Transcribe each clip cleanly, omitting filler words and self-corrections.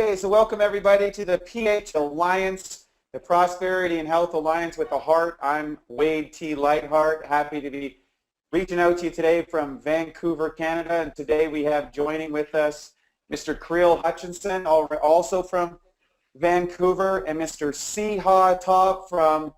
Okay, so welcome everybody to the PH Alliance, the Prosperity and Health Alliance with the Heart. I'm Wade T. Lightheart, happy to be reaching out to you today from Vancouver, Canada. And today we have joining with us Mr. Creel Hutchinson, also from Vancouver, and Mr. Siha Top from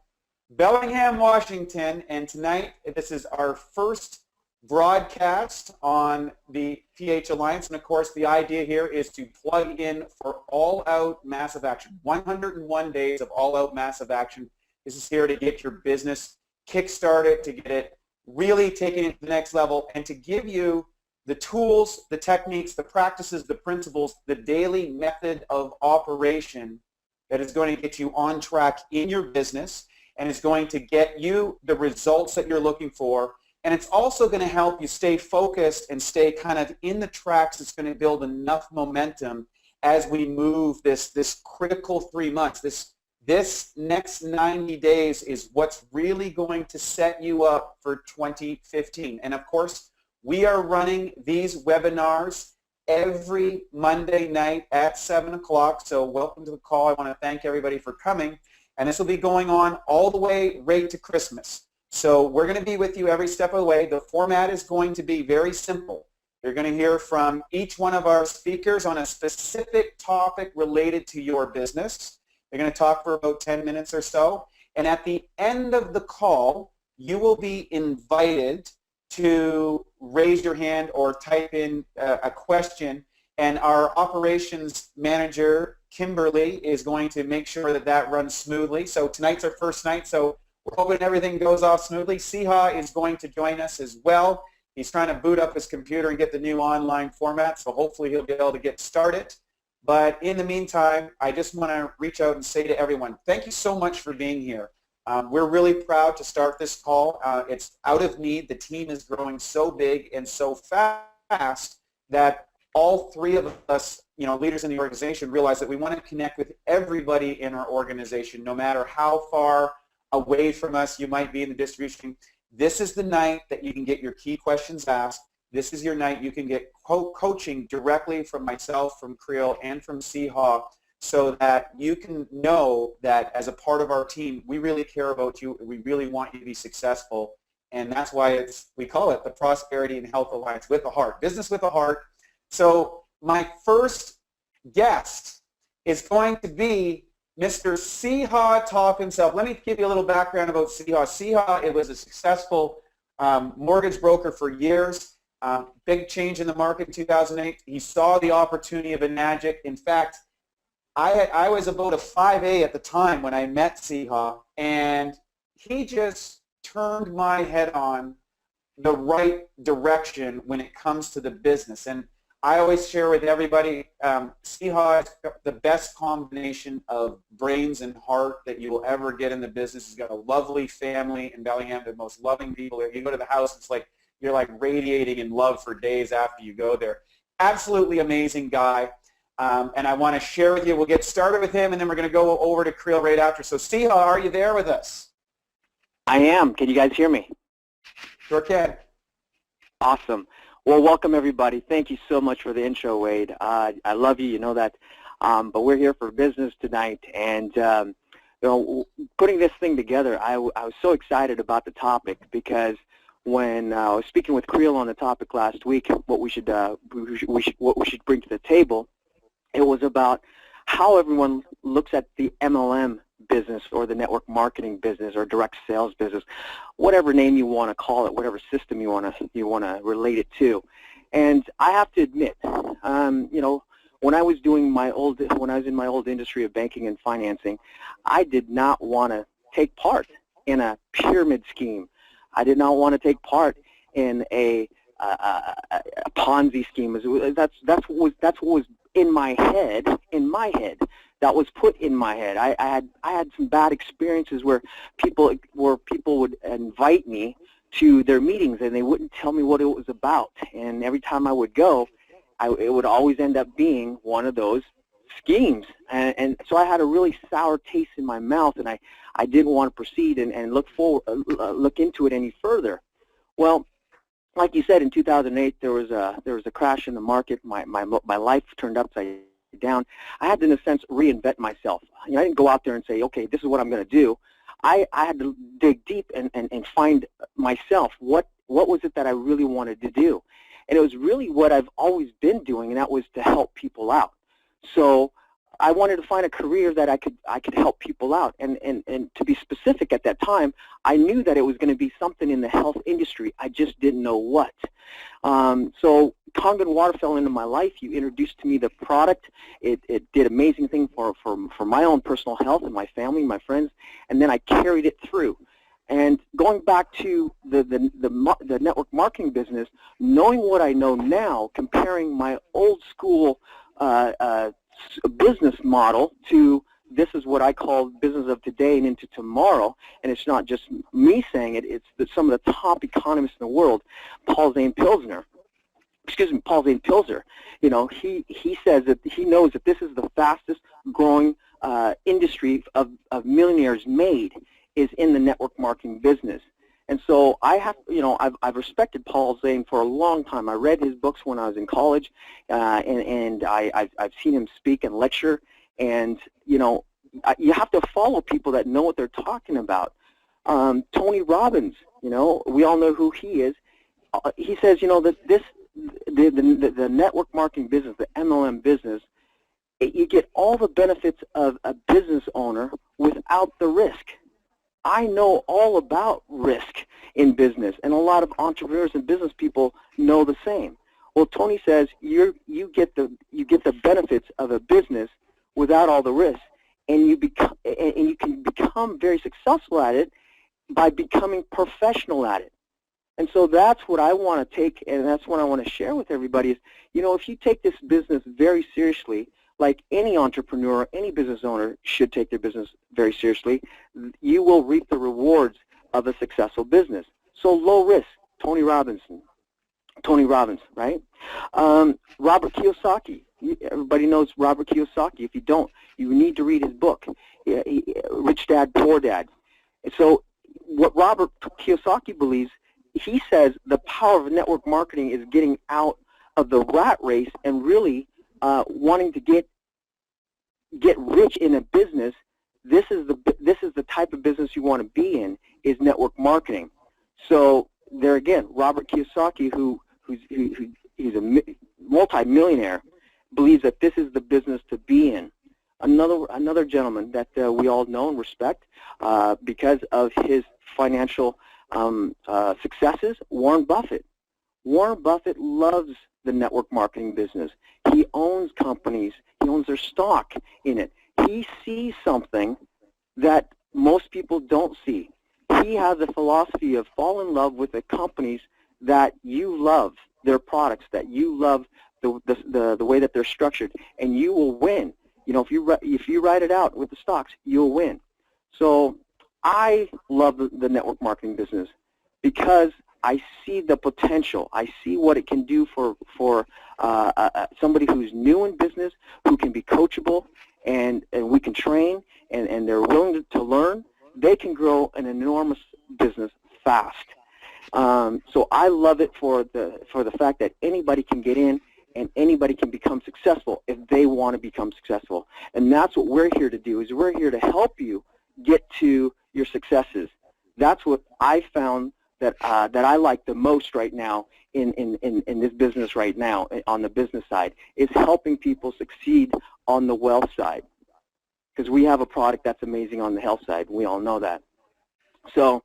Bellingham, Washington. And tonight, this is our first broadcast on the PH Alliance, and of course the idea here is to plug in for all-out massive action. 101 days of all-out massive action. This is here to get your business kick-started, to get it really taken it to the next level, and to give you the tools, the techniques, the practices, the principles, the daily method of operation that is going to get you on track in your business and is going to get you the results that you're looking for. And it's also going to help you stay focused and stay kind of in the tracks that's going to build enough momentum as we move this critical 3 months. This next 90 days is what's really going to set you up for 2015. And of course, we are running these webinars every Monday night at 7 o'clock. So welcome to the call. I want to thank everybody for coming. And this will be going on all the way right to Christmas. So we're going to be with you every step of the way. The format is going to be very simple. You're going to hear from each one of our speakers on a specific topic related to your business. They're going to talk for about 10 minutes or so. And at the end of the call, you will be invited to raise your hand or type in a question. And our operations manager, Kimberly, is going to make sure that that runs smoothly. So tonight's our first night. So we're hoping everything goes off smoothly. Siha is going to join us as well. He's trying to boot up his computer and get the new online format, so hopefully he'll be able to get started. But in the meantime, I just want to reach out and say to everyone, thank you so much for being here. We're really proud to start this call. It's out of need. The team is growing so big and so fast that all three of us, leaders in the organization, realize that we want to connect with everybody in our organization, no matter how far away from us you might be in the distribution. This is the night that you can get your key questions asked. This is your night you can get coaching directly from myself, from Creel, and from Siha, so that you can know that as a part of our team, we really care about you. We really want you to be successful. And that's why we call it the Prosperity and Health Alliance with a Heart, business with a heart. So my first guest is going to be Mr. Siha Top himself. Let me give you a little background about Siha. Siha, it was a successful mortgage broker for years. Big change in the market in 2008. He saw the opportunity of a magic. In fact, I was about a 5A at the time when I met Siha, and he just turned my head on the right direction when it comes to the business. And I always share with everybody, Siha is the best combination of brains and heart that you will ever get in the business. He's got a lovely family in Bellingham, the most loving people. You go to the house, it's like you're like radiating in love for days after you go there. Absolutely amazing guy. And I want to share with you, we'll get started with him, and then we're going to go over to Creel right after. So Siha, are you there with us? I am. Can you guys hear me? Sure can. Awesome. Well, welcome everybody. Thank you so much for the intro, Wade. I love you. You know that. But we're here for business tonight, and putting this thing together, I was so excited about the topic because when I was speaking with Creel on the topic last week, what we should bring to the table, it was about how everyone looks at the MLM business or the network marketing business or direct sales business, whatever name you want to call it, whatever system you want to relate it to. And I have to admit, when I was in my old industry of banking and financing, I did not want to take part in a pyramid scheme. I did not want to take part in a Ponzi scheme. That's what was in my head. That was put in my head. I had some bad experiences where people would invite me to their meetings and they wouldn't tell me what it was about. And every time I would go, it would always end up being one of those schemes. And so I had a really sour taste in my mouth, and I didn't want to proceed and look into it any further. Well, like you said, in 2008 there was a crash in the market. My life turned upside down. I had to, in a sense, reinvent myself. You know, I didn't go out there and say, okay, this is what I'm going to do. I had to dig deep and find myself. What was it that I really wanted to do? And it was really what I've always been doing, and that was to help people out. So I wanted to find a career that I could help people out. And to be specific at that time, I knew that it was going to be something in the health industry. I just didn't know what. So Kangen Water fell into my life. You introduced to me the product. It did amazing things for my own personal health and my family, my friends, and then I carried it through. And going back to the network marketing business, knowing what I know now, comparing my old school business model to this is what I call business of today and into tomorrow, and it's not just me saying it, it's some of the top economists in the world, Paul Zane Pilzer, you know, he says that he knows that this is the fastest growing industry of millionaires made is in the network marketing business. And so I have, you know, I've respected Paul Zane for a long time. I read his books when I was in college, and I've seen him speak and lecture. And you know, you have to follow people that know what they're talking about. Tony Robbins, you know, we all know who he is. He says, you know, that the network marketing business, the MLM business, you get all the benefits of a business owner without the risk. I know all about risk in business, and a lot of entrepreneurs and business people know the same. Well, Tony says you get the benefits of a business without all the risk, and you can become very successful at it by becoming professional at it. And so that's what I want to take, and that's what I want to share with everybody is, you know, if you take this business very seriously, like any entrepreneur, any business owner should take their business very seriously, you will reap the rewards of a successful business. So low risk, Tony Robbins, right? Robert Kiyosaki, everybody knows Robert Kiyosaki. If you don't, you need to read his book, Rich Dad, Poor Dad. And so what Robert Kiyosaki believes, he says the power of network marketing is getting out of the rat race and really wanting to get rich in a business. This is the type of business you want to be in, is network marketing. So there again, Robert Kiyosaki, he's a multi-millionaire, believes that this is the business to be in. Another gentleman that we all know and respect because of his financial successes, Warren Buffett. Warren Buffett loves the network marketing business. He owns companies. He owns their stock in it. He sees something that most people don't see. He has a philosophy of fall in love with the companies that you love, their products, that you love the way that they're structured, and you will win. You know, if you write it out with the stocks, you'll win. So I love the network marketing business because I see the potential. I see what it can do for somebody who's new in business, who can be coachable, and we can train, and they're willing to learn. They can grow an enormous business fast. So I love it for the fact that anybody can get in and anybody can become successful if they want to become successful. And that's what we're here to do, is we're here to help you get to your successes. That's what I found that I like the most right now in this business right now, on the business side, is helping people succeed on the wealth side. Because we have a product that's amazing on the health side. We all know that. So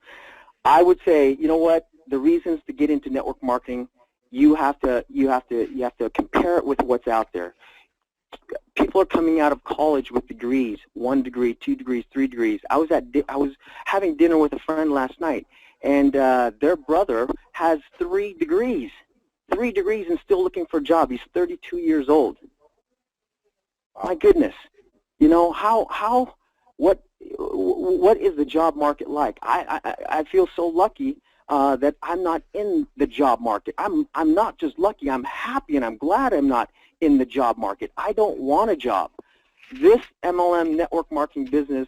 I would say, you know what, the reasons to get into network marketing, you have to compare it with what's out there. People are coming out of college with degrees, 1 degree, 2 degrees, 3 degrees. I was having dinner with a friend last night, and their brother has 3 degrees, and still looking for a job. He's 32 years old. My goodness, you know, what is the job market like? I feel so lucky that I'm not in the job market. I'm not just lucky. I'm happy, and I'm glad I'm not in the job market. I don't want a job. This MLM network marketing business,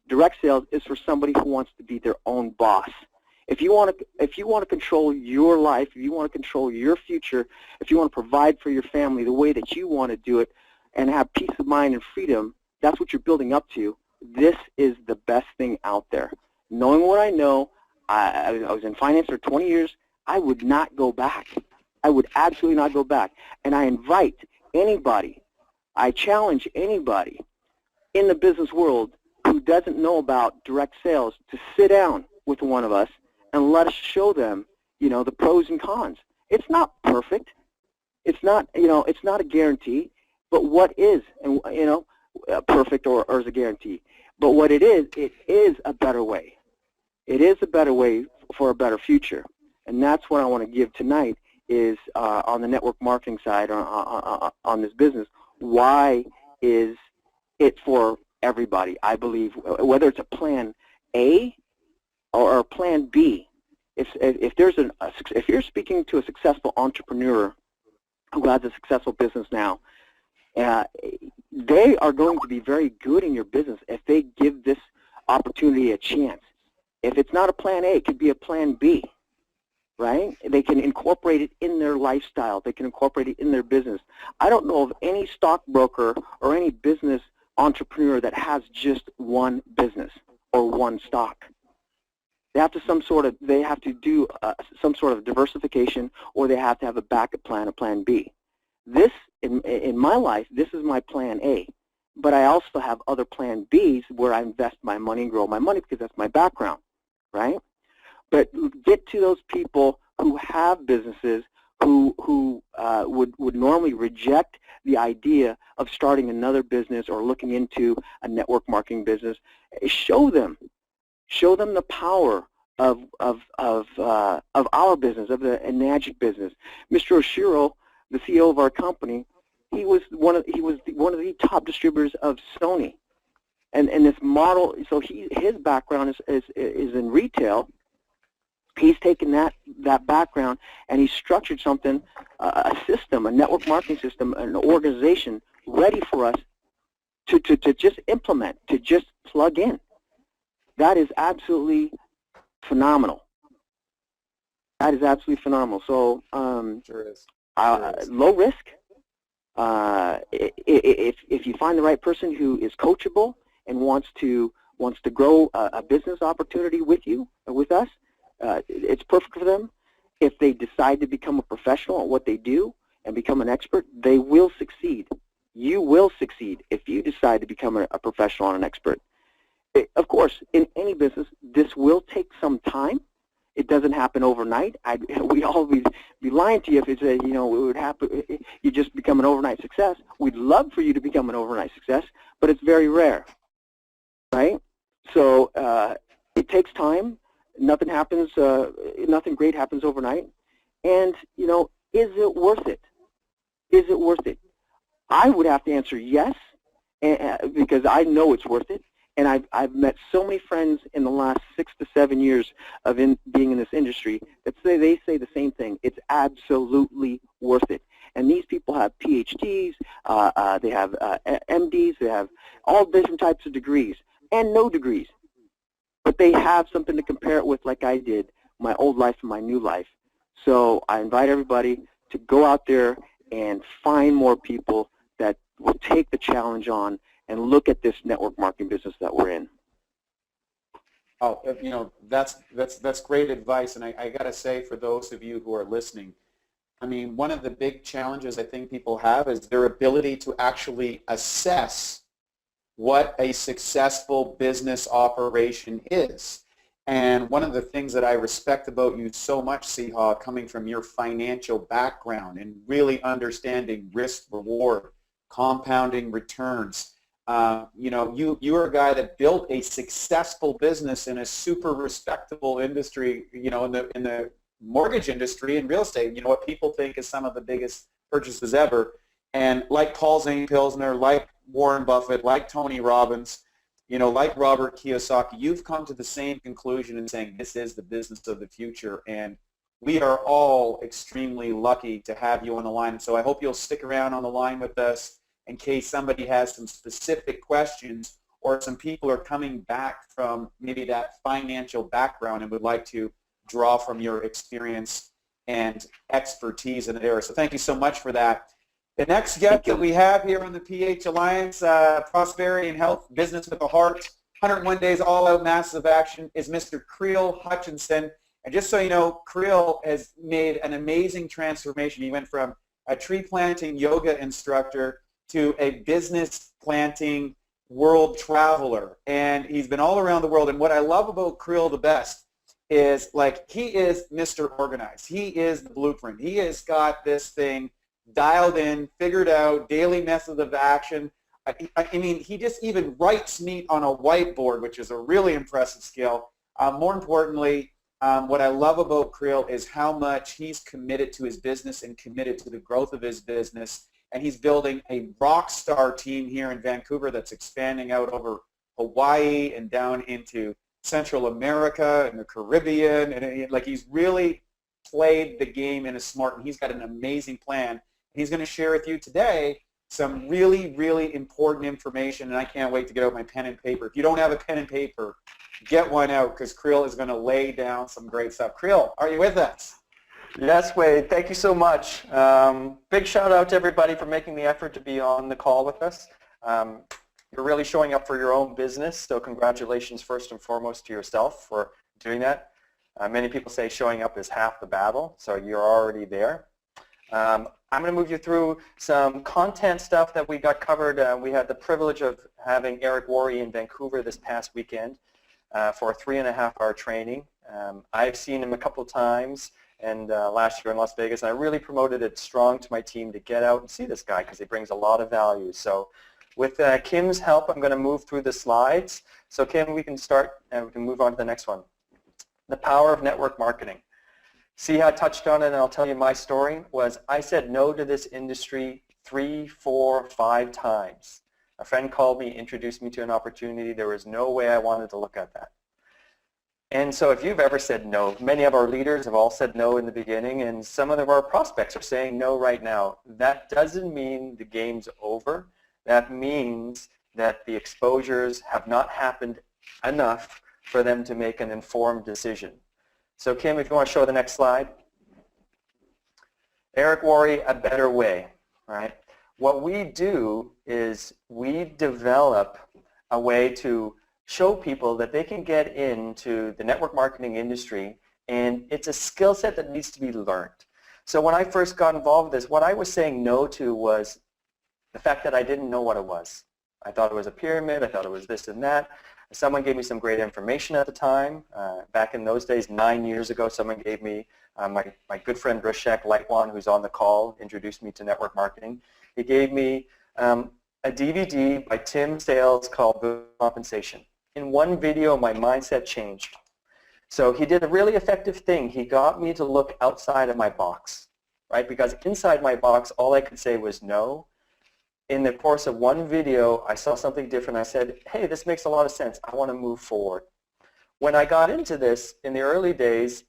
direct sales, is for somebody who wants to be their own boss. If you want to control your life, if you want to control your future, if you want to provide for your family the way that you want to do it and have peace of mind and freedom, that's what you're building up to. This is the best thing out there. Knowing what I know, I was in finance for 20 years, I would not go back. I would absolutely not go back. And I invite anybody, I challenge anybody in the business world who doesn't know about direct sales to sit down with one of us and let us show them, the pros and cons. It's not perfect. It's not, it's not a guarantee. But what is, and perfect or is a guarantee. But what it is a better way. It is a better way for a better future. And that's what I want to give tonight is on the network marketing side on this business. Why is it for everybody? I believe whether it's a plan A or a plan B. If you're speaking to a successful entrepreneur who has a successful business now, they are going to be very good in your business if they give this opportunity a chance. If it's not a plan A, it could be a plan B, right? They can incorporate it in their lifestyle. They can incorporate it in their business. I don't know of any stockbroker or any business entrepreneur that has just one business or one stock. They have to do some sort of diversification, or they have to have a backup plan, a plan B. This, in my life, this is my plan A. But I also have other plan Bs where I invest my money and grow my money because that's my background, right? But get to those people who have businesses who would normally reject the idea of starting another business or looking into a network marketing business. Show them the power of our business, of the Enagic business. Mr. Oshiro, the CEO of our company, he was one of the top distributors of Sony, and this model. So his background is in retail. He's taken that background and he's structured something, a system, a network marketing system, an organization ready for us to just implement, to just plug in. That is absolutely phenomenal. That is absolutely phenomenal. So Sure is. Low risk. If you find the right person who is coachable and wants to grow a business opportunity with you or with us, it's perfect for them. If they decide to become a professional at what they do and become an expert, they will succeed. You will succeed if you decide to become a professional and an expert. Of course, in any business, this will take some time. It doesn't happen overnight. We'd all be lying to you if it said, it would happen. You just become an overnight success. We'd love for you to become an overnight success, but it's very rare, right? So it takes time. Nothing happens. Nothing great happens overnight. And is it worth it? Is it worth it? I would have to answer yes, because I know it's worth it. And I've met so many friends in the last 6 to 7 years of being in this industry that they say the same thing. It's absolutely worth it. And these people have PhDs, they have MDs, they have all different types of degrees and no degrees. But they have something to compare it with, like I did, my old life and my new life. So I invite everybody to go out there and find more people that will take the challenge on and look at this network marketing business that we're in. Oh, that's great advice, and I got to say, for those of you who are listening, I mean, one of the big challenges I think people have is their ability to actually assess what a successful business operation is. And one of the things that I respect about you so much, Siha, coming from your financial background and really understanding risk, reward, compounding returns. You're a guy that built a successful business in a super respectable industry, in the mortgage industry and real estate, what people think is some of the biggest purchases ever. And like Paul Zane Pilsner, like Warren Buffett, like Tony Robbins, like Robert Kiyosaki, you've come to the same conclusion in saying this is the business of the future. And we are all extremely lucky to have you on the line. So I hope you'll stick around on the line with us in case somebody has some specific questions or some people are coming back from maybe that financial background and would like to draw from your experience and expertise in the area. So thank you so much for that. The next guest that we have here on the PH Alliance, Prosperity and Health, Business with a Heart, 101 Days All-Out Massive Action, is Mr. Creel Hutchinson. And just so you know, Creel has made an amazing transformation. He went from a tree planting yoga instructor to a business planting world traveler. And he's been all around the world. And what I love about Creel the best is, like, he is Mr. Organized. He is the blueprint. He has got this thing dialed in, figured out, daily method of action. I mean, he just even writes neat on a whiteboard, which is a really impressive skill. More importantly, what I love about Creel is how much he's committed to his business and committed to the growth of his business. And he's building a rock star team here in Vancouver that's expanding out over Hawaii and down into Central America and the Caribbean. And like, he's really played the game in a smart, and he's got an amazing plan. He's going to share with you today some really, really important information, and I can't wait to get out my pen and paper. If you don't have a pen and paper, get one out, because Creel is going to lay down some great stuff. Creel, are you with us? Yes, Wade. Thank you so much. Big shout out to everybody for making the effort to be on the call with us. You're really showing up for your own business, so congratulations first and foremost to yourself for doing that. Many people say showing up is half the battle, so you're already there. I'm going to move you through some content stuff that we got covered. We had the privilege of having Eric Worre in Vancouver this past weekend for a 3.5-hour training. I've seen him a couple times, and last year in Las Vegas, and I really promoted it strong to my team to get out and see this guy because he brings a lot of value. So with Kim's help, I'm going to move through the slides. So Kim, we can start and we can move on to the next one. The power of network marketing. See how I touched on it, and I'll tell you my story, was I said no to this industry 3, 4, 5 times. A friend called me, introduced me to an opportunity. There was no way I wanted to look at that. And so if you've ever said no, many of our leaders have all said no in the beginning, and some of our prospects are saying no right now. That doesn't mean the game's over. That means that the exposures have not happened enough for them to make an informed decision. So Kim, if you want to show the next slide. Eric Worre, A Better Way, right? What we do is we develop a way to show people that they can get into the network marketing industry, and it's a skill set that needs to be learned. So when I first got involved with this, what I was saying no to was the fact that I didn't know what it was. I thought it was a pyramid, I thought it was this and that. Someone gave me some great information at the time. Back in those days, 9 years ago, someone gave me, my good friend Rishek Lightwan, who's on the call, introduced me to network marketing. He gave me a DVD by Tim Sales called Business Compensation. In one video, my mindset changed. So he did a really effective thing. He got me to look outside of my box, right? Because inside my box, all I could say was no. In the course of one video, I saw something different. I said, hey, this makes a lot of sense. I want to move forward. When I got into this in the early days,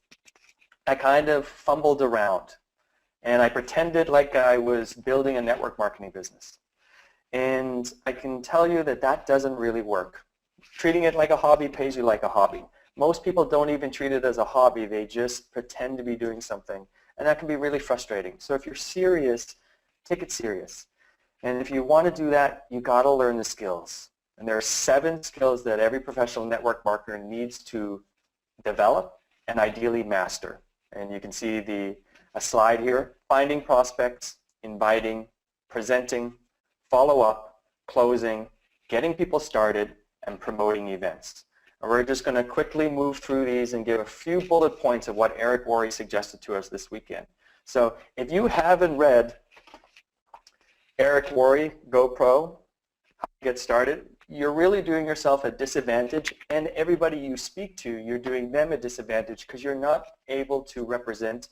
I kind of fumbled around, and I pretended like I was building a network marketing business. And I can tell you that that doesn't really work. Treating it like a hobby pays you like a hobby. Most people don't even treat it as a hobby. They just pretend to be doing something, and that can be really frustrating. So if you're serious, take it serious. And if you want to do that, you got to learn the skills. And there are 7 skills that every professional network marketer needs to develop and ideally master. And you can see a slide here: finding prospects, inviting, presenting, follow-up, closing, getting people started, and promoting events. And we're just going to quickly move through these and give a few bullet points of what Eric Worre suggested to us this weekend. So if you haven't read Eric Worre, GoPro, How to Get Started, you're really doing yourself a disadvantage, and everybody you speak to, you're doing them a disadvantage because you're not able to represent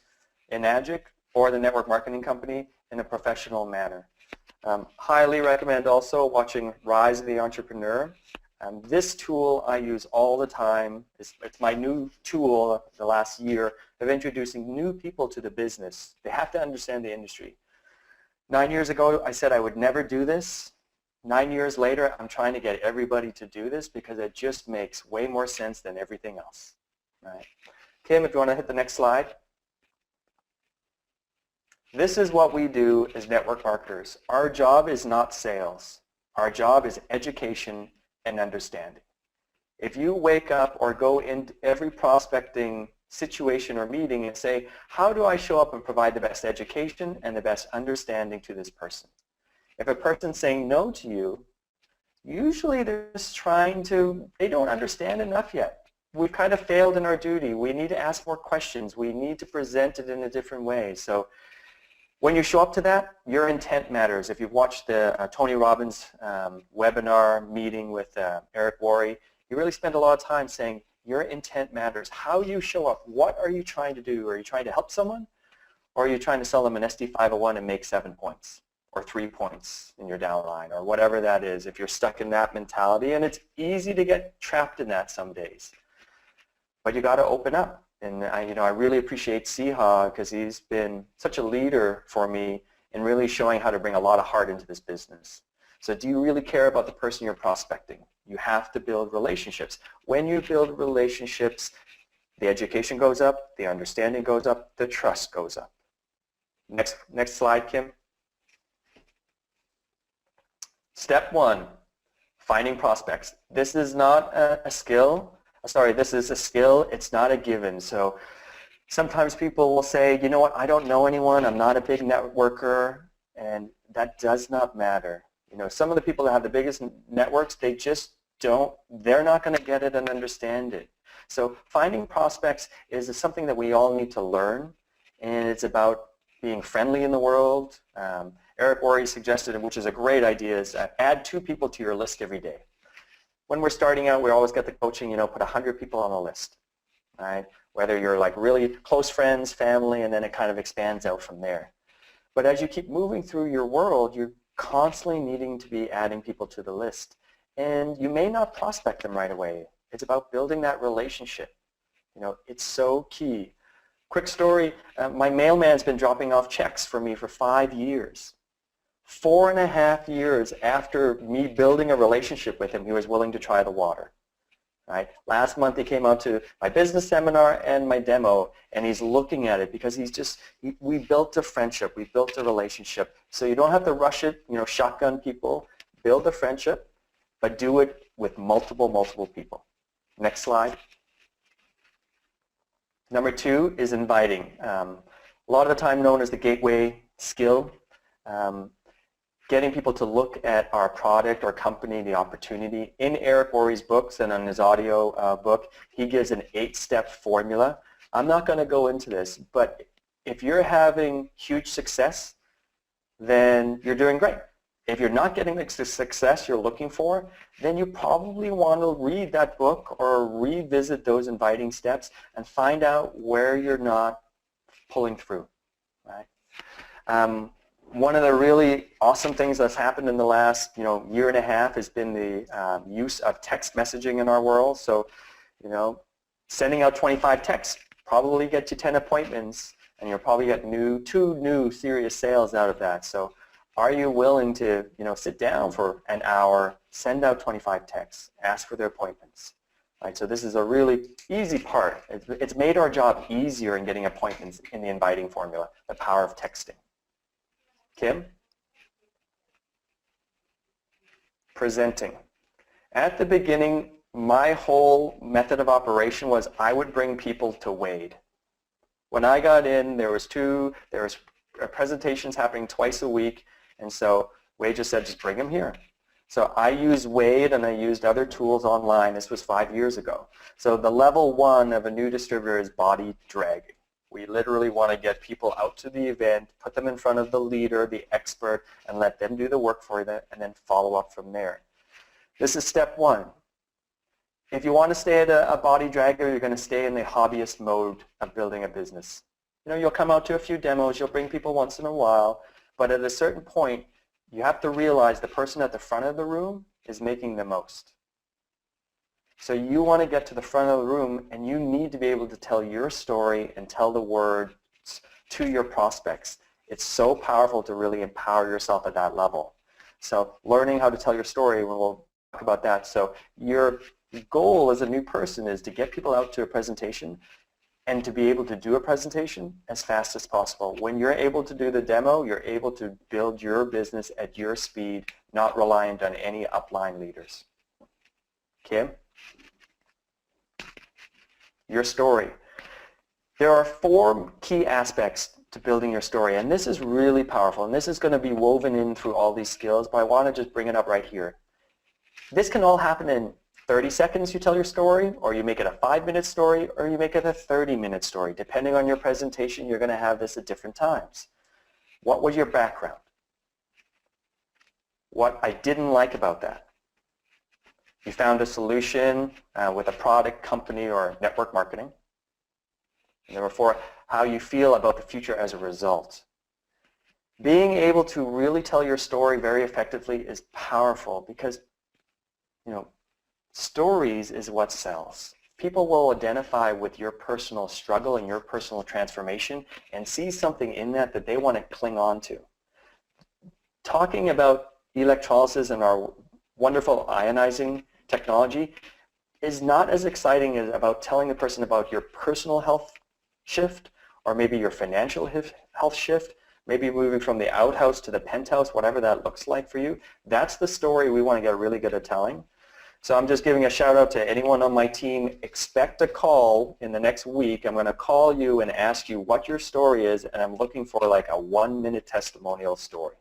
Enagic or the network marketing company in a professional manner. Highly recommend also watching Rise of the Entrepreneur. This tool I use all the time. It's my new tool the last year of introducing new people to the business. They have to understand the industry. 9 years ago, I said I would never do this. 9 years later, I'm trying to get everybody to do this because it just makes way more sense than everything else. Right? Kim, if you want to hit the next slide. This is what we do as network marketers. Our job is not sales. Our job is education and understanding. If you wake up or go into every prospecting situation or meeting and say, how do I show up and provide the best education and the best understanding to this person? If a person's saying no to you, usually they're just they don't understand enough yet. We've kind of failed in our duty. We need to ask more questions. We need to present it in a different way. So when you show up to that, your intent matters. If you've watched the Tony Robbins webinar meeting with Eric Worre, he really spent a lot of time saying your intent matters. How you show up, what are you trying to do? Are you trying to help someone? Or are you trying to sell them an SD501 and make 7 points or 3 points in your downline or whatever that is if you're stuck in that mentality? And it's easy to get trapped in that some days. But you got to open up. And I really appreciate Siha because he's been such a leader for me in really showing how to bring a lot of heart into this business. So do you really care about the person you're prospecting? You have to build relationships. When you build relationships, the education goes up, the understanding goes up, the trust goes up. Next slide, Kim. Step 1, finding prospects. This is not a skill. Sorry, this is a skill. It's not a given. So sometimes people will say, you know what, I don't know anyone. I'm not a big networker. And that does not matter. You know, some of the people that have the biggest networks, they're not going to get it and understand it. So finding prospects is something that we all need to learn. And it's about being friendly in the world. Eric Worre suggested, which is a great idea, is add 2 people to your list every day. When we're starting out, we always get the coaching, put 100 people on a list, right? Whether you're like really close friends, family, and then it kind of expands out from there. But as you keep moving through your world, you're constantly needing to be adding people to the list. And you may not prospect them right away. It's about building that relationship. It's so key. Quick story, my mailman's been dropping off checks for me for 5 years. 4.5 years after me building a relationship with him, he was willing to try the water. Right? Last month he came out to my business seminar and my demo, and he's looking at it because we built a friendship, we built a relationship. So you don't have to rush it, shotgun people. Build a friendship, but do it with multiple people. Next slide. Number 2 is inviting. A lot of the time known as the gateway skill. Getting people to look at our product or company, the opportunity. In Eric Worre's books and on his audio book, he gives an 8-step formula. I'm not going to go into this, but if you're having huge success, then you're doing great. If you're not getting the success you're looking for, then you probably want to read that book or revisit those inviting steps and find out where you're not pulling through. Right? One of the really awesome things that's happened in the last year and a half has been the use of text messaging in our world. So, sending out 25 texts probably get you 10 appointments, and you'll probably get 2 new serious sales out of that. So, are you willing to sit down for an hour, send out 25 texts, ask for their appointments? Right, so this is a really easy part. It's made our job easier in getting appointments in the inviting formula, the power of texting. Kim? Presenting. At the beginning, my whole method of operation was I would bring people to Wade. When I got in, there was presentations happening twice a week, and so Wade just said, just bring them here. So I used Wade and I used other tools online. This was 5 years ago. So the level 1 of a new distributor is body dragging. We literally want to get people out to the event, put them in front of the leader, the expert, and let them do the work for them, and then follow up from there. This is step 1. If you want to stay at a body dragger, you're going to stay in the hobbyist mode of building a business. You'll come out to a few demos, you'll bring people once in a while, but at a certain point, you have to realize the person at the front of the room is making the most. So you want to get to the front of the room, and you need to be able to tell your story and tell the words to your prospects. It's so powerful to really empower yourself at that level. So learning how to tell your story, we'll talk about that. So your goal as a new person is to get people out to a presentation and to be able to do a presentation as fast as possible. When you're able to do the demo, you're able to build your business at your speed, not reliant on any upline leaders. Kim? Your story. There are 4 key aspects to building your story, and this is really powerful, and this is going to be woven in through all these skills, but I want to just bring it up right here. This can all happen in 30 seconds you tell your story, or you make it a 5-minute story, or you make it a 30-minute story. Depending on your presentation, you're going to have this at different times. What was your background? What I didn't like about that? You found a solution with a product, company, or network marketing. And number 4, how you feel about the future as a result. Being able to really tell your story very effectively is powerful because, stories is what sells. People will identify with your personal struggle and your personal transformation and see something in that that they want to cling on to. Talking about electrolysis and our wonderful ionizing technology is not as exciting as about telling the person about your personal health shift or maybe your financial health shift, maybe moving from the outhouse to the penthouse, whatever that looks like for you. That's the story we want to get really good at telling. So I'm just giving a shout out to anyone on my team. Expect a call in the next week. I'm going to call you and ask you what your story is, and I'm looking for like a 1-minute testimonial story,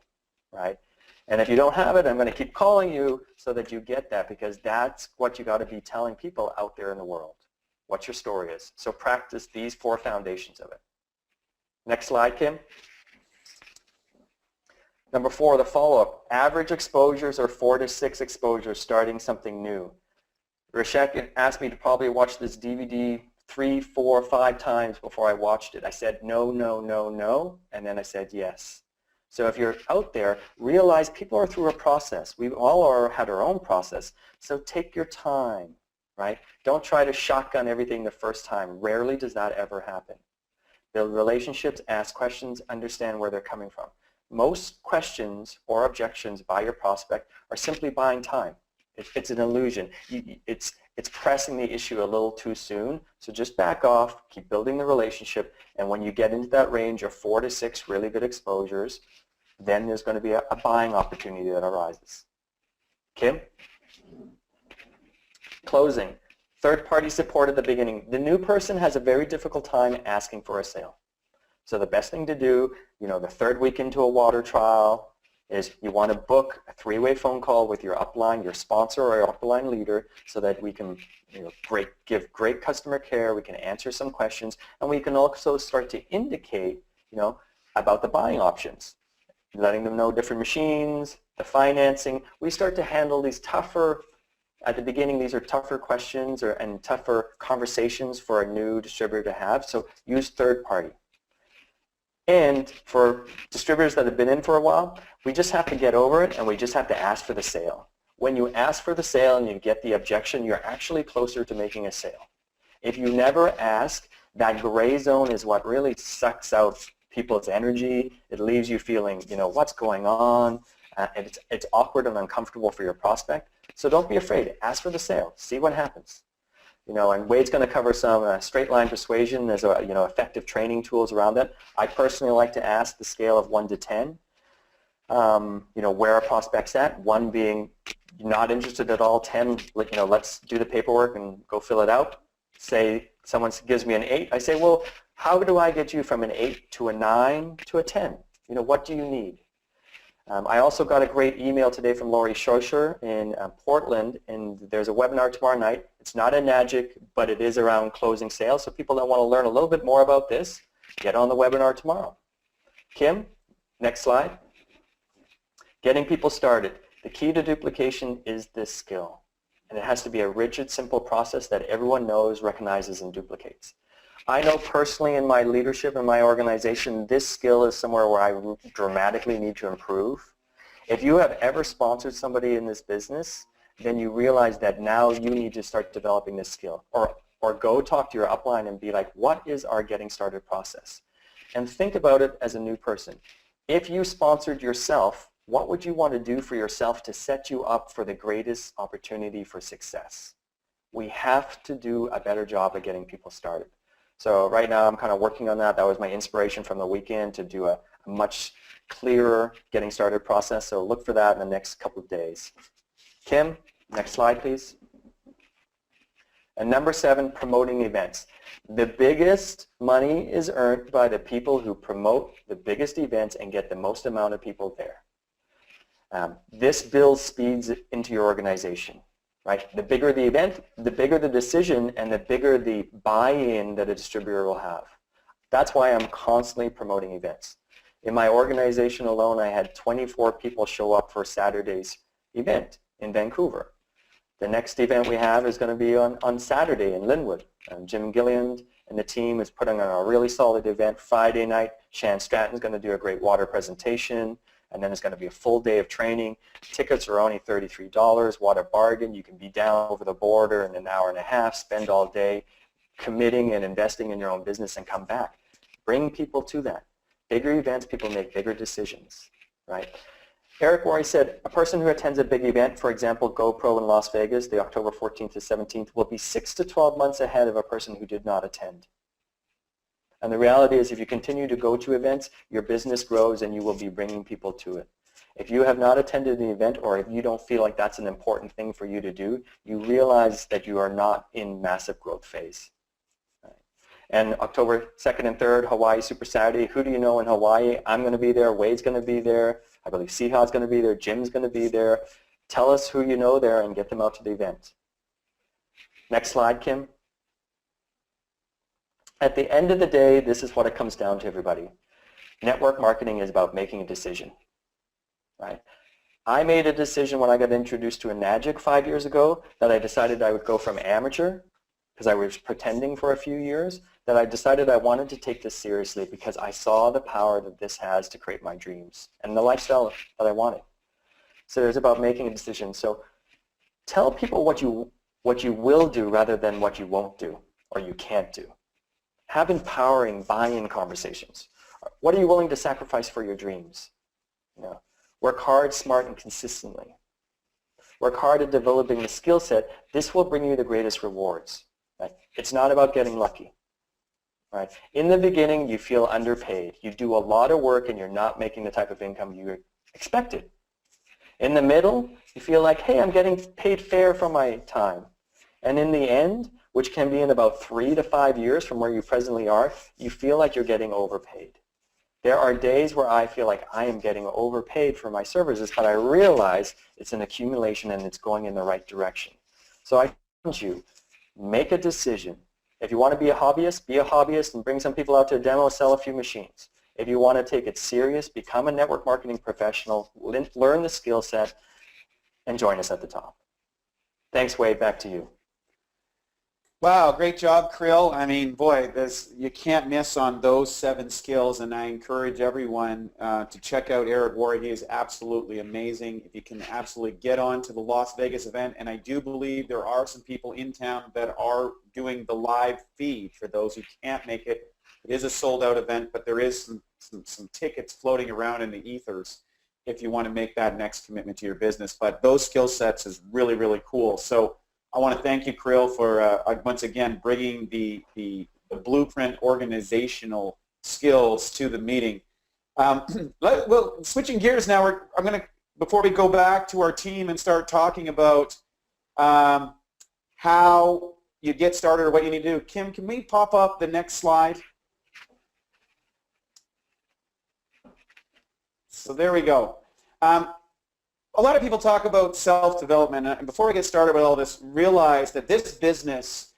right? And if you don't have it, I'm going to keep calling you so that you get that, because that's what you got to be telling people out there in the world, what your story is. So practice these 4 foundations of it. Next slide, Kim. Number 4, the follow-up. Average exposures are 4 to 6 exposures starting something new. Rashek asked me to probably watch this DVD 3, 4, 5 times before I watched it. I said no, no, no, no, and then I said yes. So if you're out there, realize people are through a process. We all had our own process. So take your time, right? Don't try to shotgun everything the first time. Rarely does that ever happen. Build relationships, ask questions, understand where they're coming from. Most questions or objections by your prospect are simply buying time. It's an illusion. It's pressing the issue a little too soon. So just back off, keep building the relationship, and when you get into that range of 4 to 6 really good exposures, then there's going to be a buying opportunity that arises. Kim? Closing. Third-party support at the beginning. The new person has a very difficult time asking for a sale. So the best thing to do, the 3rd week into a water trial is you want to book a 3-way phone call with your upline, your sponsor or your upline leader, so that we can give great customer care, we can answer some questions, and we can also start to indicate about the buying options, letting them know different machines, the financing. We start to handle these tougher, at the beginning these are tougher questions and tougher conversations for a new distributor to have, so use third party. And for distributors that have been in for a while, we just have to get over it and we just have to ask for the sale. When you ask for the sale and you get the objection, you're actually closer to making a sale. If you never ask, that gray zone is what really sucks out people's energy. It leaves you feeling, what's going on. It's awkward and uncomfortable for your prospect. So don't be afraid. Ask for the sale. See what happens. And Wade's going to cover some straight line persuasion. There's effective training tools around that. I personally like to ask the scale of 1 to 10. Where are prospects at? 1 being not interested at all. 10, let's do the paperwork and go fill it out. Say someone gives me an 8. I say, well, how do I get you from an 8 to a 9 to a 10? What do you need? I also got a great email today from Lori Schoscher in Portland, and there's a webinar tomorrow night. It's not a magic, but it is around closing sales. So people that want to learn a little bit more about this, get on the webinar tomorrow. Kim, next slide. Getting people started. The key to duplication is this skill, and it has to be a rigid, simple process that everyone knows, recognizes, and duplicates. I know personally in my leadership in my organization, this skill is somewhere where I dramatically need to improve. If you have ever sponsored somebody in this business, then you realize that now you need to start developing this skill. Or go talk to your upline and be like, what is our getting started process? And think about it as a new person. If you sponsored yourself, what would you want to do for yourself to set you up for the greatest opportunity for success? We have to do a better job of getting people started. So right now I'm kind of working on that. That was my inspiration from the weekend to do a much clearer getting started process. So look for that in the next couple of days. Kim, next slide, please. And number 7, promoting events. The biggest money is earned by the people who promote the biggest events and get the most amount of people there. This builds speeds into your organization, right? The bigger the event, the bigger the decision, and the bigger the buy-in that a distributor will have. That's why I'm constantly promoting events. In my organization alone, I had 24 people show up for Saturday's event in Vancouver. The next event we have is going to be on Saturday in Linwood. Jim Gilliand and the team is putting on a really solid event Friday night. Shan Stratton's going to do a great water presentation, and then it's going to be a full day of training. Tickets are only $33. What a bargain. You can be down over the border in an hour and a half, spend all day committing and investing in your own business and come back. Bring people to that. Bigger events, people make bigger decisions, right? Eric Worre said, a person who attends a big event, for example, GoPro in Las Vegas, the October 14th to 17th, will be 6 to 12 months ahead of a person who did not attend. And the reality is if you continue to go to events, your business grows and you will be bringing people to it. If you have not attended an event or if you don't feel like that's an important thing for you to do, you realize that you are not in massive growth phase. And October 2nd and 3rd, Hawaii Super Saturday. Who do you know in Hawaii? I'm going to be there. Wade's going to be there. I believe Sihad's going to be there. Jim's going to be there. Tell us who you know there and get them out to the event. Next slide, Kim. At the end of the day, this is what it comes down to, everybody. Network marketing is about making a decision, right? I made a decision when I got introduced to Enagic 5 years ago that I decided I would go from amateur, because I was pretending for a few years, that I decided I wanted to take this seriously because I saw the power that this has to create my dreams and the lifestyle that I wanted. So it's about making a decision. So tell people what you will do rather than what you won't do or you can't do. Have empowering buy-in conversations. What are you willing to sacrifice for your dreams? You know, work hard, smart, and consistently. Work hard at developing the skill set. This will bring you the greatest rewards. Right? It's not about getting lucky. Right? In the beginning, you feel underpaid. You do a lot of work and you're not making the type of income you expected. In the middle, you feel like, hey, I'm getting paid fair for my time. And in the end, which can be in about 3 to 5 years from where you presently are, you feel like you're getting overpaid. There are days where I feel like I am getting overpaid for my services, but I realize it's an accumulation and it's going in the right direction. So I challenge you, make a decision. If you want to be a hobbyist and bring some people out to a demo, sell a few machines. If you want to take it serious, become a network marketing professional, learn the skill set, and join us at the top. Thanks, Wade. Back to you. Wow, great job, Krill. I mean, boy, you can't miss on those 7 skills, and I encourage everyone to check out Eric Worre. He is absolutely amazing. If you can absolutely get on to the Las Vegas event, and I do believe there are some people in town that are doing the live feed for those who can't make it. It is a sold-out event, but there is some tickets floating around in the ethers if you want to make that next commitment to your business. But those skill sets is really, really cool. So I want to thank you, Krill, for once again bringing the blueprint organizational skills to the meeting. Well, switching gears now, I'm going to, before we go back to our team and start talking about how you get started or what you need to do. Kim, can we pop up the next slide? So there we go. A lot of people talk about self-development, and before we get started with all this, realize that this business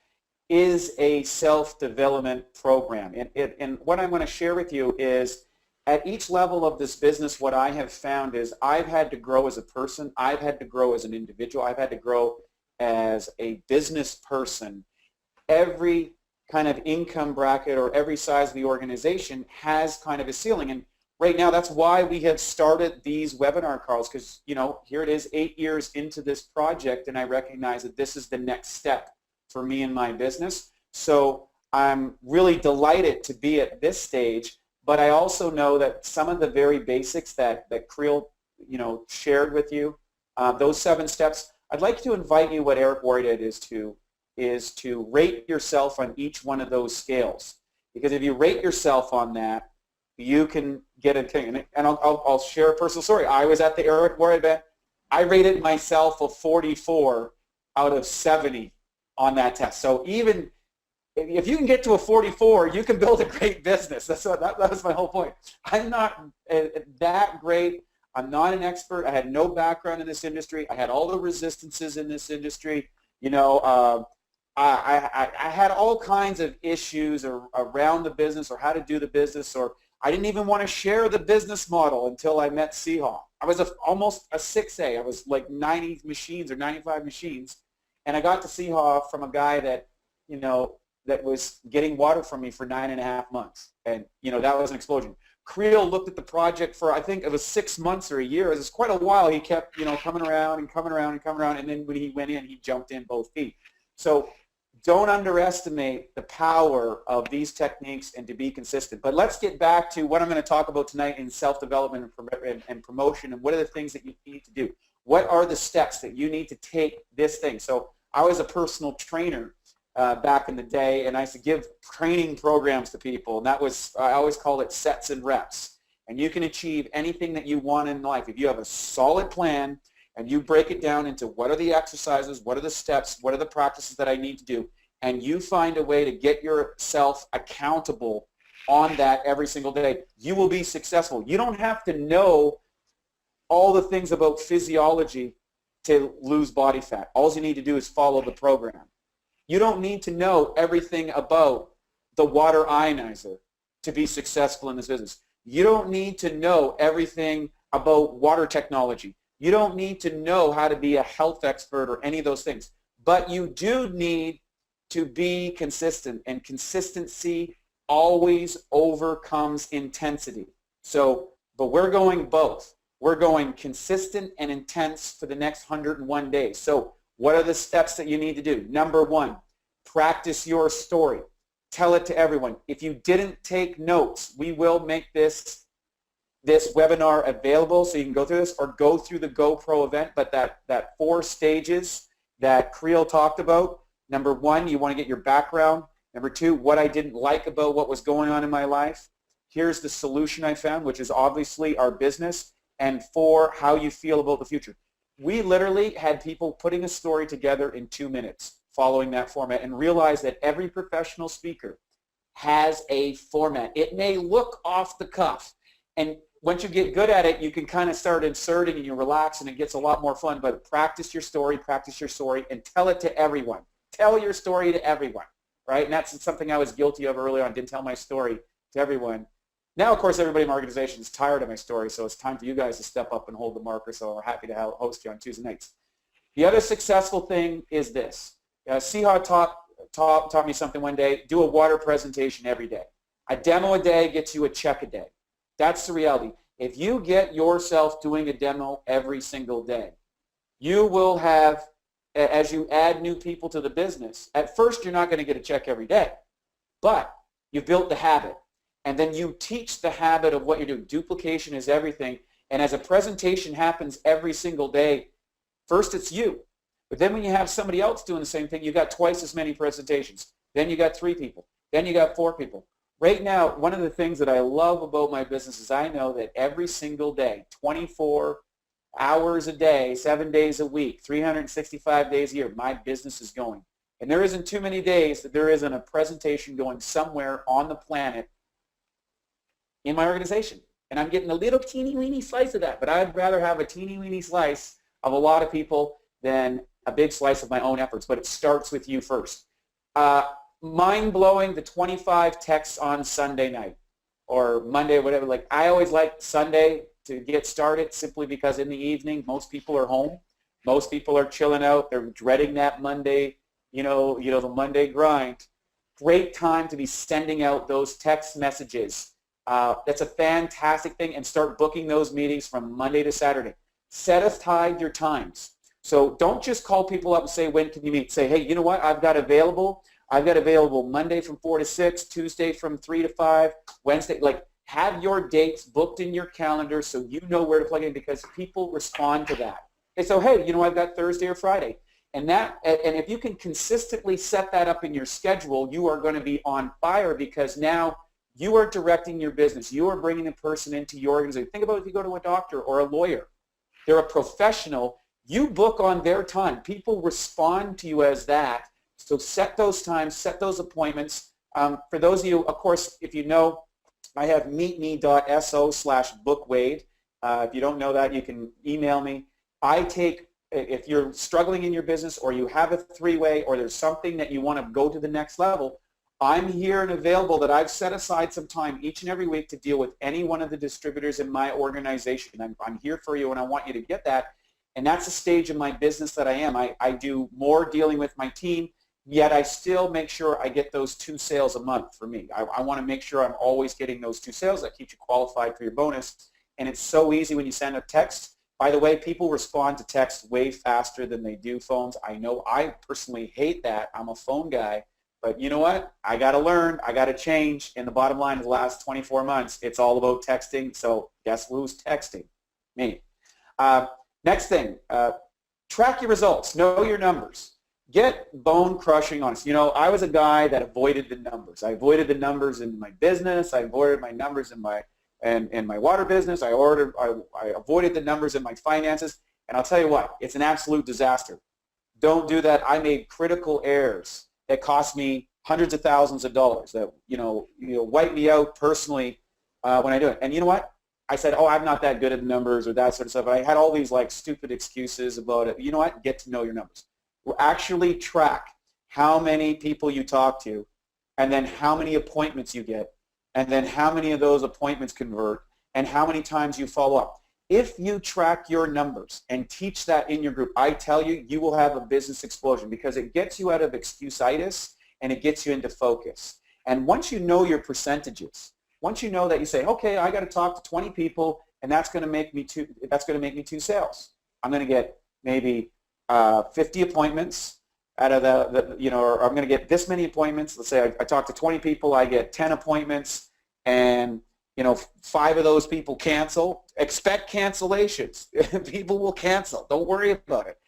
is a self-development program. And what I'm going to share with you is at each level of this business, what I have found is I've had to grow as a person, I've had to grow as an individual, I've had to grow as a business person. Every kind of income bracket or every size of the organization has kind of a ceiling. And right now, that's why we have started these webinar calls, because, you know, here it is 8 years into this project, and I recognize that this is the next step for me in my business. So I'm really delighted to be at this stage, but I also know that some of the very basics that Krill, you know, shared with you, those 7 steps, I'd like to invite you, what Eric Worre did, is to is to rate yourself on each one of those scales. Because if you rate yourself on that, you can get a thing. And I'll share a personal story. I was at the Eric War event. I rated myself a 44 out of 70 on that test. So even if you can get to a 44, you can build a great business. That was my whole point. I'm not that great. I'm not an expert. I had no background in this industry. I had all the resistances in this industry. You know, I had all kinds of issues around the business or how to do the business, or I didn't even want to share the business model until I met Seehaw. I was almost a 6A. I was like 90 machines or 95 machines, and I got to Seehaw from a guy that, you know, that was getting water from me for 9.5 months, and you know that was an explosion. Creel looked at the project for, I think it was 6 months or a year. It was quite a while. He kept, you know, coming around and coming around and coming around, and then when he went in, he jumped in both feet. So don't underestimate the power of these techniques and to be consistent. But let's get back to what I'm going to talk about tonight in self-development and promotion, and what are the things that you need to do. What are the steps that you need to take this thing? So I was a personal trainer back in the day, and I used to give training programs to people, and that was, I always call it sets and reps. And you can achieve anything that you want in life if you have a solid plan and you break it down into what are the exercises, what are the steps, what are the practices that I need to do, and you find a way to get yourself accountable on that every single day, you will be successful. You don't have to know all the things about physiology to lose body fat. All you need to do is follow the program. You don't need to know everything about the water ionizer to be successful in this business. You don't need to know everything about water technology. You don't need to know how to be a health expert or any of those things. But you do need to be consistent, and consistency always overcomes intensity. So, but we're going both. We're going consistent and intense for the next 101 days. So what are the steps that you need to do? Number one, practice your story. Tell it to everyone. If you didn't take notes, we will make this webinar available so you can go through this, or go through the GoPro event. But that 4 stages that Creel talked about, number one, you want to get your background. Number two, what I didn't like about what was going on in my life. Here's the solution I found, which is obviously our business. And 4, how you feel about the future. We literally had people putting a story together in 2 minutes following that format, and realize that every professional speaker has a format. It may look off the cuff, and once you get good at it, you can kind of start inserting and you relax, and it gets a lot more fun. But practice your story, and tell it to everyone. Tell your story to everyone, right? And that's something I was guilty of early on. Didn't tell my story to everyone. Now, of course, everybody in my organization is tired of my story, so it's time for you guys to step up and hold the marker, so we're happy to host you on Tuesday nights. The other successful thing is this. Seehaw taught me something one day. Do a water presentation every day. A demo a day gets you a check a day. That's the reality. If you get yourself doing a demo every single day, you will have, as you add new people to the business, at first you're not going to get a check every day, but you've built the habit. And then you teach the habit of what you're doing. Duplication is everything. And as a presentation happens every single day, first it's you. But then when you have somebody else doing the same thing, you got twice as many presentations. Then you got 3 people. Then you got 4 people. Right now, one of the things that I love about my business is I know that every single day, 24 hours a day, 7 days a week, 365 days a year, my business is going. And there isn't too many days that there isn't a presentation going somewhere on the planet in my organization. And I'm getting a little teeny weeny slice of that, but I'd rather have a teeny weeny slice of a lot of people than a big slice of my own efforts. But it starts with you first. Mind-blowing, the 25 texts on Sunday night or Monday or whatever. Like, I always like Sunday to get started, simply because in the evening most people are home. Most people are chilling out. They're dreading that Monday, you know, the Monday grind. Great time to be sending out those text messages. That's a fantastic thing, and start booking those meetings from Monday to Saturday. Set aside your times. So don't just call people up and say, when can you meet? Say, hey, you know what, I've got available Monday from 4 to 6, Tuesday from 3 to 5, Wednesday. Like, have your dates booked in your calendar so you know where to plug in, because people respond to that. And so, hey, you know, I've got Thursday or Friday. And if you can consistently set that up in your schedule, you are going to be on fire, because now you are directing your business. You are bringing a person into your organization. Think about if you go to a doctor or a lawyer. They're a professional. You book on their time. People respond to you as that. So set those times, set those appointments. For those of you, of course, if you know, I have meetme.so/bookwade. If you don't know that, you can email me. If you're struggling in your business, or you have a three-way, or there's something that you want to go to the next level, I'm here and available. That I've set aside some time each and every week to deal with any one of the distributors in my organization. I'm here for you, and I want you to get that. And that's the stage of my business that I am. I do more dealing with my team, yet I still make sure I get those 2 sales a month for me. I want to make sure I'm always getting those 2 sales. That keeps you qualified for your bonus. And it's so easy when you send a text. By the way, people respond to text way faster than they do phones. I know I personally hate that. I'm a phone guy. But you know what? I got to learn. I got to change. And the bottom line, the last 24 months, it's all about texting. So guess who's texting? Me. Next thing, track your results. Know your numbers. Get bone-crushing honest. You know, I was a guy that avoided the numbers. I avoided the numbers in my business. I avoided my numbers in my water business. I avoided the numbers in my finances. And I'll tell you what, it's an absolute disaster. Don't do that. I made critical errors that cost me hundreds of thousands of dollars that, wipe me out personally when I do it. And you know what? I said, oh, I'm not that good at the numbers or that sort of stuff. I had all these like stupid excuses about it. You know what? Get to know your numbers. Actually track how many people you talk to, and then how many appointments you get, and then how many of those appointments convert, and how many times you follow up. If you track your numbers and teach that in your group, I tell you, you will have a business explosion, because it gets you out of excuse-itis and it gets you into focus. And once you know your percentages, once you know that, you say, okay, I got to talk to 20 people, and that's going to make me 2 sales. I'm going to get maybe 50 appointments out of or I'm going to get this many appointments. Let's say I talk to 20 people, I get 10 appointments, and 5 of those people cancel. Expect cancellations. People will cancel. Don't worry about it.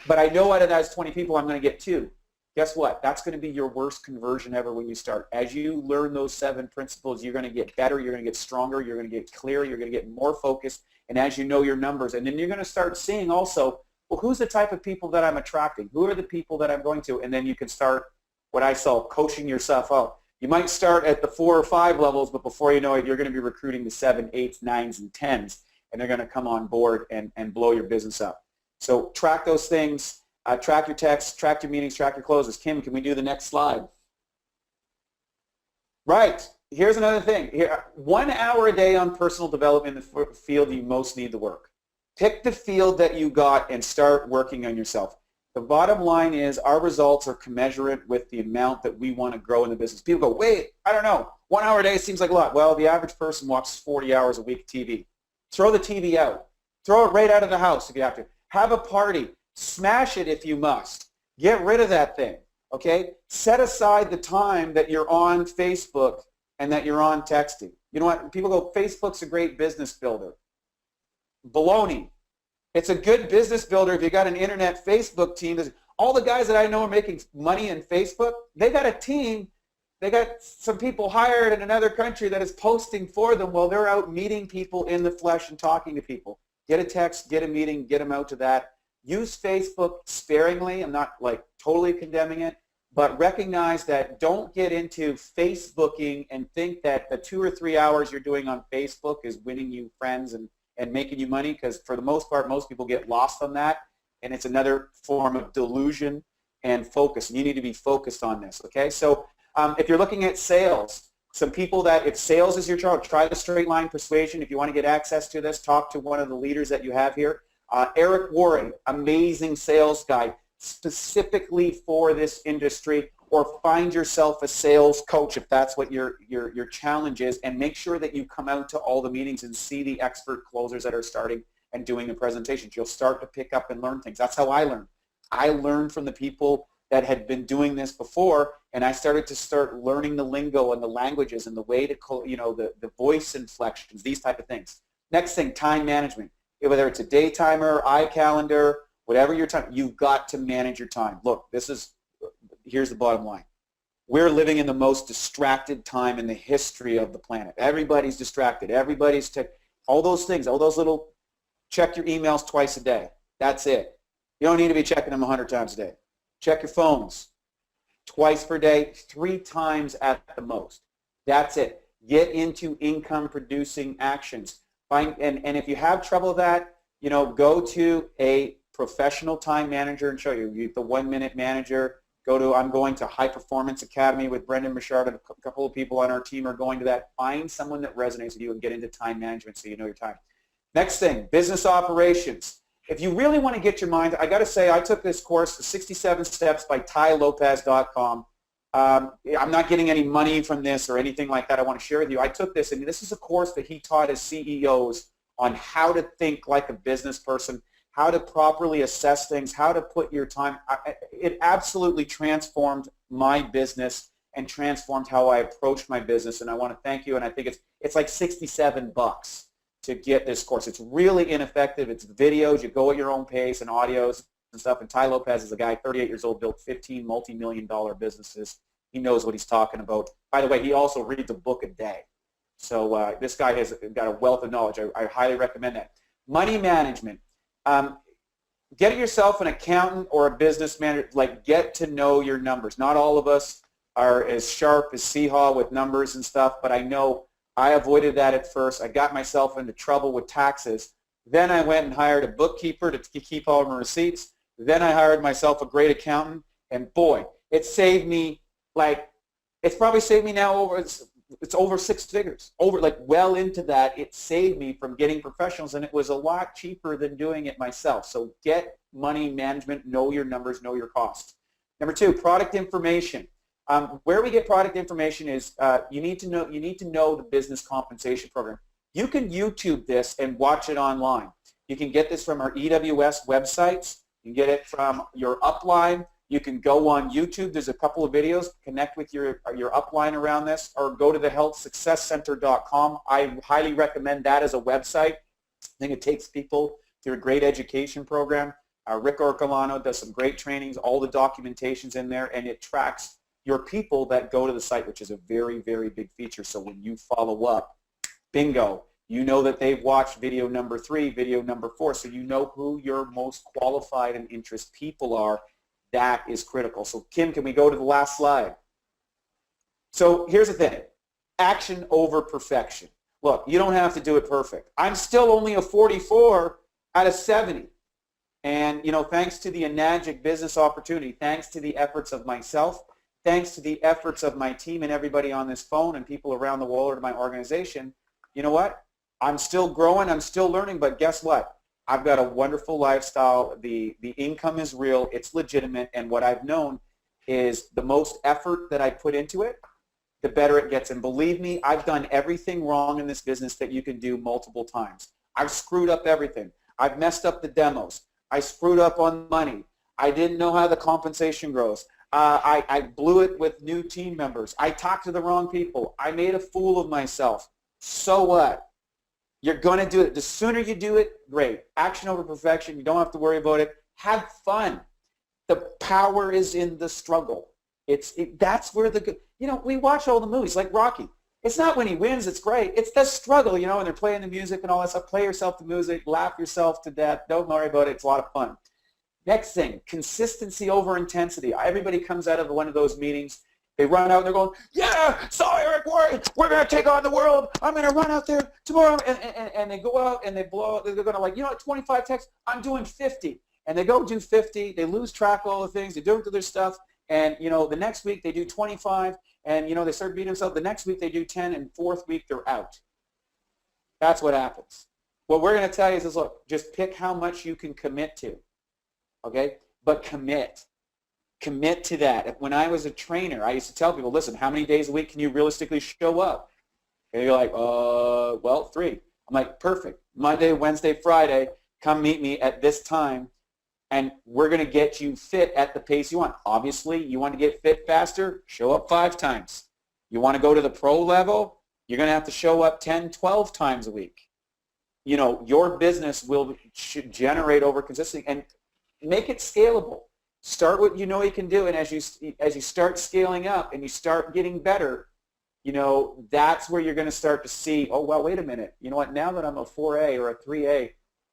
But I know out of those 20 people, I'm going to get 2. Guess what? That's going to be your worst conversion ever when you start. As you learn those 7 principles, you're going to get better, you're going to get stronger, you're going to get clearer, you're going to get more focused, and as you know your numbers. And then you're going to start seeing also, well, who's the type of people that I'm attracting? Who are the people that I'm going to? And then you can start what I call coaching yourself out. You might start at the 4 or 5 levels, but before you know it, you're going to be recruiting the 7, 8s, 9s, and 10s, and they're going to come on board and blow your business up. So track those things. Track your texts, track your meetings, track your closes. Kim, can we do the next slide? Right. Here's another thing. 1 hour a day on personal development in the field you most need to work. Pick the field that you got and start working on yourself. The bottom line is our results are commensurate with the amount that we want to grow in the business. People go, wait, I don't know. 1 hour a day seems like a lot. Well, the average person watches 40 hours a week of TV. Throw the TV out. Throw it right out of the house if you have to. Have a party. Smash it if you must. Get rid of that thing, okay? Set aside the time that you're on Facebook and that you're on texting. You know what? People go, Facebook's a great business builder. Baloney. It's a good business builder if you got an internet Facebook team. All the guys that I know are making money in Facebook, they got a team. They got some people hired in another country that is posting for them while they're out meeting people in the flesh and talking to people. Get a text, get a meeting, get them out to that. Use Facebook sparingly. I'm not like totally condemning it, but recognize that don't get into Facebooking and think that the 2 or 3 hours you're doing on Facebook is winning you friends and making you money, because for the most part, most people get lost on that, and it's another form of delusion and focus. And you need to be focused on this, okay? So if you're looking at sales, some people that if sales is your job, try the straight line persuasion. If you want to get access to this, talk to one of the leaders that you have here. Eric Warren, amazing sales guy, specifically for this industry, or find yourself a sales coach if that's what your challenge is, and make sure that you come out to all the meetings and see the expert closers that are starting and doing the presentations. You'll start to pick up and learn things. That's how I learned. I learned from the people that had been doing this before, and I started to learning the lingo and the languages and the way to, the voice inflections, these type of things. Next thing, time management. Whether it's a day timer, iCalendar, whatever your time, you've got to manage your time. Look, here's the bottom line. We're living in the most distracted time in the history of the planet. Everybody's distracted. Everybody's all those things, all those little, check your emails twice a day. That's it. You don't need to be checking them 100 times a day. Check your phones twice per day, 3 times at the most. That's it. Get into income producing actions. And if you have trouble with that, go to a professional time manager and show you the 1 Minute Manager. I'm going to High Performance Academy with Brendan Bouchard, and a couple of people on our team are going to that. Find someone that resonates with you and get into time management so you know your time. Next thing, business operations. If you really want to get your mind, I got to say, I took this course, the 67 Steps by TaiLopez.com. I'm not getting any money from this or anything like that. I want to share with you. I took this, and this is a course that he taught his CEOs on how to think like a business person, how to properly assess things, how to put your time. It absolutely transformed my business and transformed how I approach my business, and I want to thank you. And I think it's like $67 to get this course. It's really ineffective. It's videos. You go at your own pace and audios and stuff. And Tai Lopez is a guy, 38 years old, built 15 multi-million-dollar businesses. He knows what he's talking about. By the way, he also reads a book a day. So this guy has got a wealth of knowledge. I highly recommend that. Money management. Get yourself an accountant or a business manager. Get to know your numbers. Not all of us are as sharp as Seehaw with numbers and stuff, but I know I avoided that at first. I got myself into trouble with taxes. Then I went and hired a bookkeeper to keep all my receipts. Then I hired myself a great accountant, and boy, it saved me it's probably saved me now it's over 6 figures. Well into that, it saved me from getting professionals, and it was a lot cheaper than doing it myself. So get money management, know your numbers, know your costs. Number 2, product information. Where we get product information is you need to know the business compensation program. You can YouTube this and watch it online. You can get this from our EWS websites. You can get it from your upline. You can go on YouTube. There's a couple of videos. Connect with your upline around this, or go to thehealthsuccesscenter.com. I highly recommend that as a website. I think it takes people through a great education program. Rick Orcolano does some great trainings. All the documentation's in there, and it tracks your people that go to the site, which is a very, very big feature. So when you follow up, bingo, you know that they've watched video number 3, video number 4, so you know who your most qualified and interest people are. That is critical. So Kim, can we go to the last slide? So here's the thing. Action over perfection. Look, you don't have to do it perfect. I'm still only a 44 out of 70. And, thanks to the Enagic business opportunity, thanks to the efforts of myself, thanks to the efforts of my team and everybody on this phone and people around the world or my organization, you know what? I'm still growing, I'm still learning, but guess what? I've got a wonderful lifestyle. The income is real, it's legitimate, and what I've known is the most effort that I put into it, the better it gets. And believe me, I've done everything wrong in this business that you can do multiple times. I've screwed up everything. I've messed up the demos. I screwed up on money. I didn't know how the compensation grows. I blew it with new team members. I talked to the wrong people. I made a fool of myself. So what? You're going to do it. The sooner you do it, great. Action over perfection. You don't have to worry about it. Have fun. The power is in the struggle. That's where we watch all the movies like Rocky. It's not when he wins, it's great. It's the struggle, and they're playing the music and all that stuff. Play yourself to music, laugh yourself to death. Don't worry about it. It's a lot of fun. Next thing, consistency over intensity. Everybody comes out of one of those meetings. They run out and they're going, yeah, so Eric, we're going to take on the world. I'm going to run out there tomorrow. And they go out and they blow out. They're going to 25 texts. I'm doing 50. And they go do 50. They lose track of all the things. They do it to their stuff. And, the next week they do 25. And, they start beating themselves. The next week they do 10. And fourth week they're out. That's what happens. What we're going to tell you is, look, just pick how much you can commit to. Okay? But commit. Commit to that. When I was a trainer, I used to tell people, listen, how many days a week can you realistically show up? And you're like, well, 3. I'm like, perfect. Monday, Wednesday, Friday, come meet me at this time, and we're going to get you fit at the pace you want. Obviously, you want to get fit faster, show up 5 times. You want to go to the pro level, you're going to have to show up 10, 12 times a week. Your business should generate over consistency. And make it scalable. Start what you know you can do, and as you start scaling up and you start getting better, that's where you're going to start to see, oh, well, wait a minute. You know what? Now that I'm a 4A or a 3A,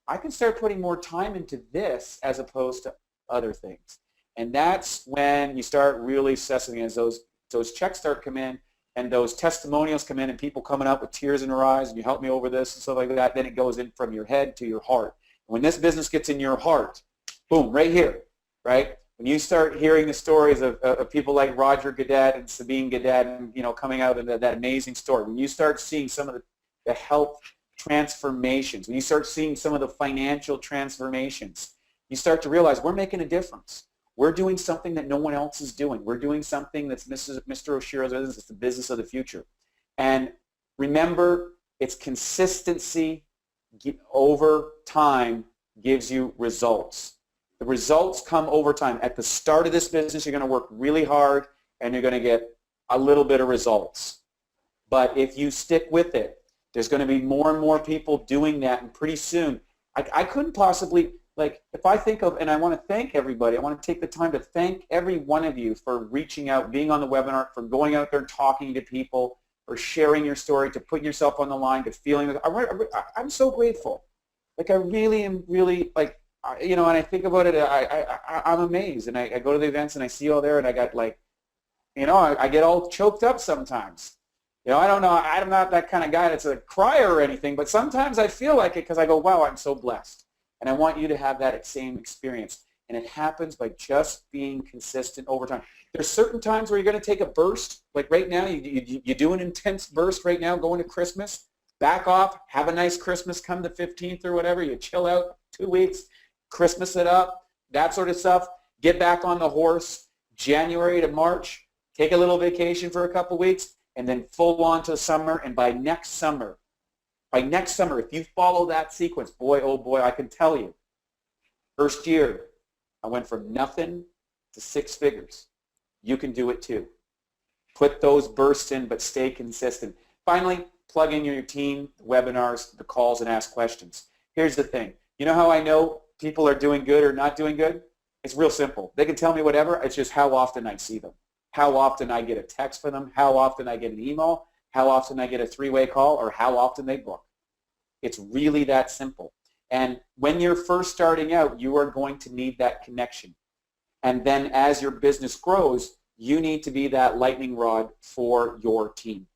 I can start putting more time into this as opposed to other things. And that's when you start really assessing as those checks start come in and those testimonials come in and people coming up with tears in their eyes and you help me over this and stuff like that, then it goes in from your head to your heart. When this business gets in your heart, boom, right here, right? When you start hearing the stories of people like Roger Gadet and Sabine Gadet and, coming out of that amazing story, when you start seeing some of the health transformations, when you start seeing some of the financial transformations, you start to realize we're making a difference. We're doing something that no one else is doing. We're doing something that's Mr. Oshiro's business. It's the business of the future. And remember, it's consistency over time gives you results. The results come over time. At the start of this business, you're going to work really hard and you're going to get a little bit of results. But if you stick with it, there's going to be more and more people doing that, and pretty soon, I couldn't possibly, if I think of, and I want to thank everybody, I want to take the time to thank every one of you for reaching out, being on the webinar, for going out there and talking to people, for sharing your story, to putting yourself on the line, to feeling, I'm so grateful. I really am and I think about it, I'm amazed, and I go to the events and I see all there, and I got I get all choked up sometimes. I don't know, I'm not that kind of guy that's a crier or anything, but sometimes I feel like it because I go, wow, I'm so blessed. And I want you to have that same experience. And it happens by just being consistent over time. There's certain times where you're going to take a burst. Like right now, you do an intense burst right now going to Christmas. Back off, have a nice Christmas, come the 15th or whatever. You chill out 2 weeks, Christmas it up, that sort of stuff. Get back on the horse January to March. Take a little vacation for a couple weeks, and then full on to summer. And by next summer, if you follow that sequence, boy, oh boy, I can tell you, first year, I went from nothing to 6 figures. You can do it too. Put those bursts in, but stay consistent. Finally, plug in your team, the webinars, the calls, and ask questions. Here's the thing. You know how I know people are doing good or not doing good? It's real simple. They can tell me whatever. It's just how often I see them, how often I get a text from them, how often I get an email, how often I get a 3-way call, or how often they book. It's really that simple. And when you're first starting out, you are going to need that connection. And then as your business grows, you need to be that lightning rod for your team.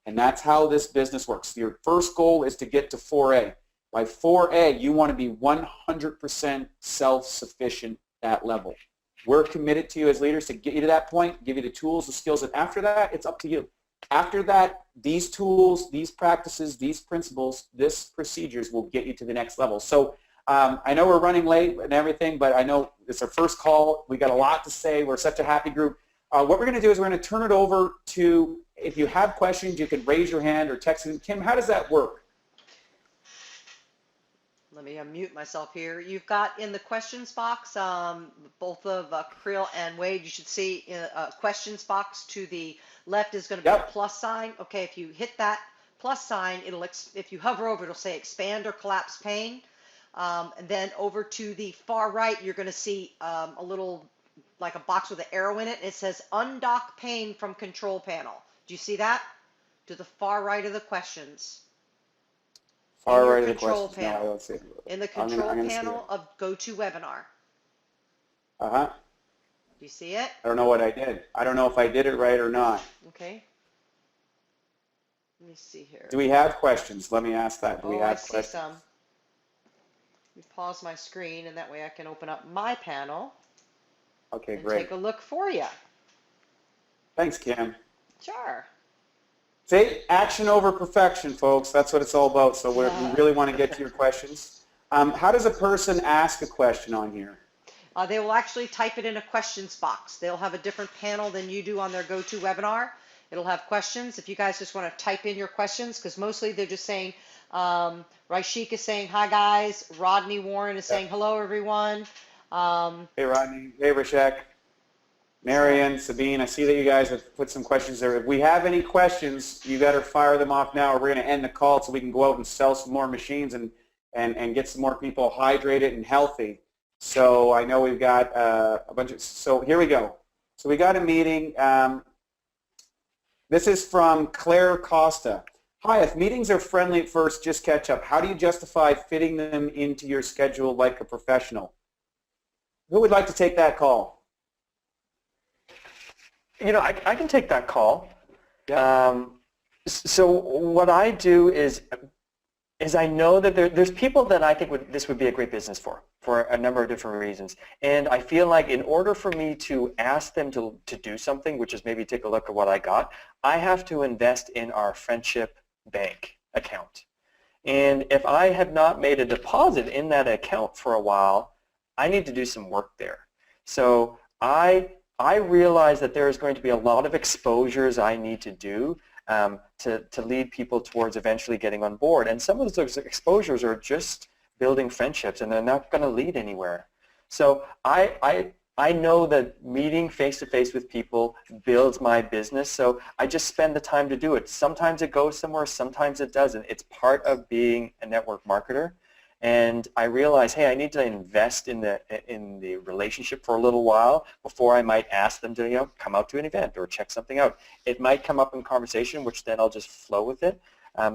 And that's how this business works. Your first goal is to get to 4A. By 4A, you want to be 100% self-sufficient at that level. We're committed to you as leaders to get you to that point, give you the tools, the skills, and after that, it's up to you. After that, these tools, these practices, these principles, these procedures will get you to the next level. So I know we're running late and everything, but I know it's our first call. We got a lot to say. We're such a happy group. What we're going to do is we're going to turn it over to, if you have questions, you can raise your hand or text them. Kim, how does that work? Let me unmute myself here. You've got in the questions box, both of Creel and Wade, you should see a questions box to the left is going to be a plus sign. Okay, if you hit that plus sign, if you hover over, it'll say expand or collapse pane. And then over to the far right, you're going to see a little, like a box with an arrow in it. It says undock pane from control panel. Do you see that? To the far right of the questions. Far right of the control questions. panel. No, I don't see it. In the control panel of GoToWebinar. Uh-huh. Do you see it? I don't know what I did. I don't know if I did it right or not. Okay. Let me see here. Do we have questions? Let me ask that. Do we I have see questions? some. Let me pause my screen, and that way I can open up my panel. Okay, and great. Take a look for you. Thanks, Kim. Sure. See, action over perfection, folks. That's what it's all about. So we really want to get to your questions. How does a person ask a question on here? They will actually type it in a questions box. They'll have a different panel than you do on their GoToWebinar. It'll have questions. If you guys just want to type in your questions, because mostly they're just saying, Raishik is saying, hi guys. Rodney Warren is saying, hello everyone. Hey, Rodney. Hey, Rashek. Marion, Sabine, I see that you guys have put some questions there. If we have any questions, you got to fire them off now, or we're going to end the call so we can go out and sell some more machines and get some more people hydrated and healthy. So I know we've got a bunch of, so here we go. So we got a meeting. This is from Claire Costa. Hi, if meetings are friendly at first, just catch up. How do you justify fitting them into your schedule like a professional? Who would like to take that call? You know, I can take that call. Yeah. So what I do is I know that there's people that I think this would be a great business for a number of different reasons. And I feel like in order for me to ask them to do something, which is maybe take a look at what I got, I have to invest in our friendship bank account. And if I have not made a deposit in that account for a while, I need to do some work there. So I realize that there is going to be a lot of exposures I need to do to lead people towards eventually getting on board. And some of those exposures are just building friendships, and they're not going to lead anywhere. So I know that meeting face-to-face with people builds my business, so I just spend the time to do it. Sometimes it goes somewhere, sometimes it doesn't. It's part of being a network marketer. And I realize, hey, I need to invest in the relationship for a little while before I might ask them to, come out to an event or check something out. It might come up in conversation, which then I'll just flow with it.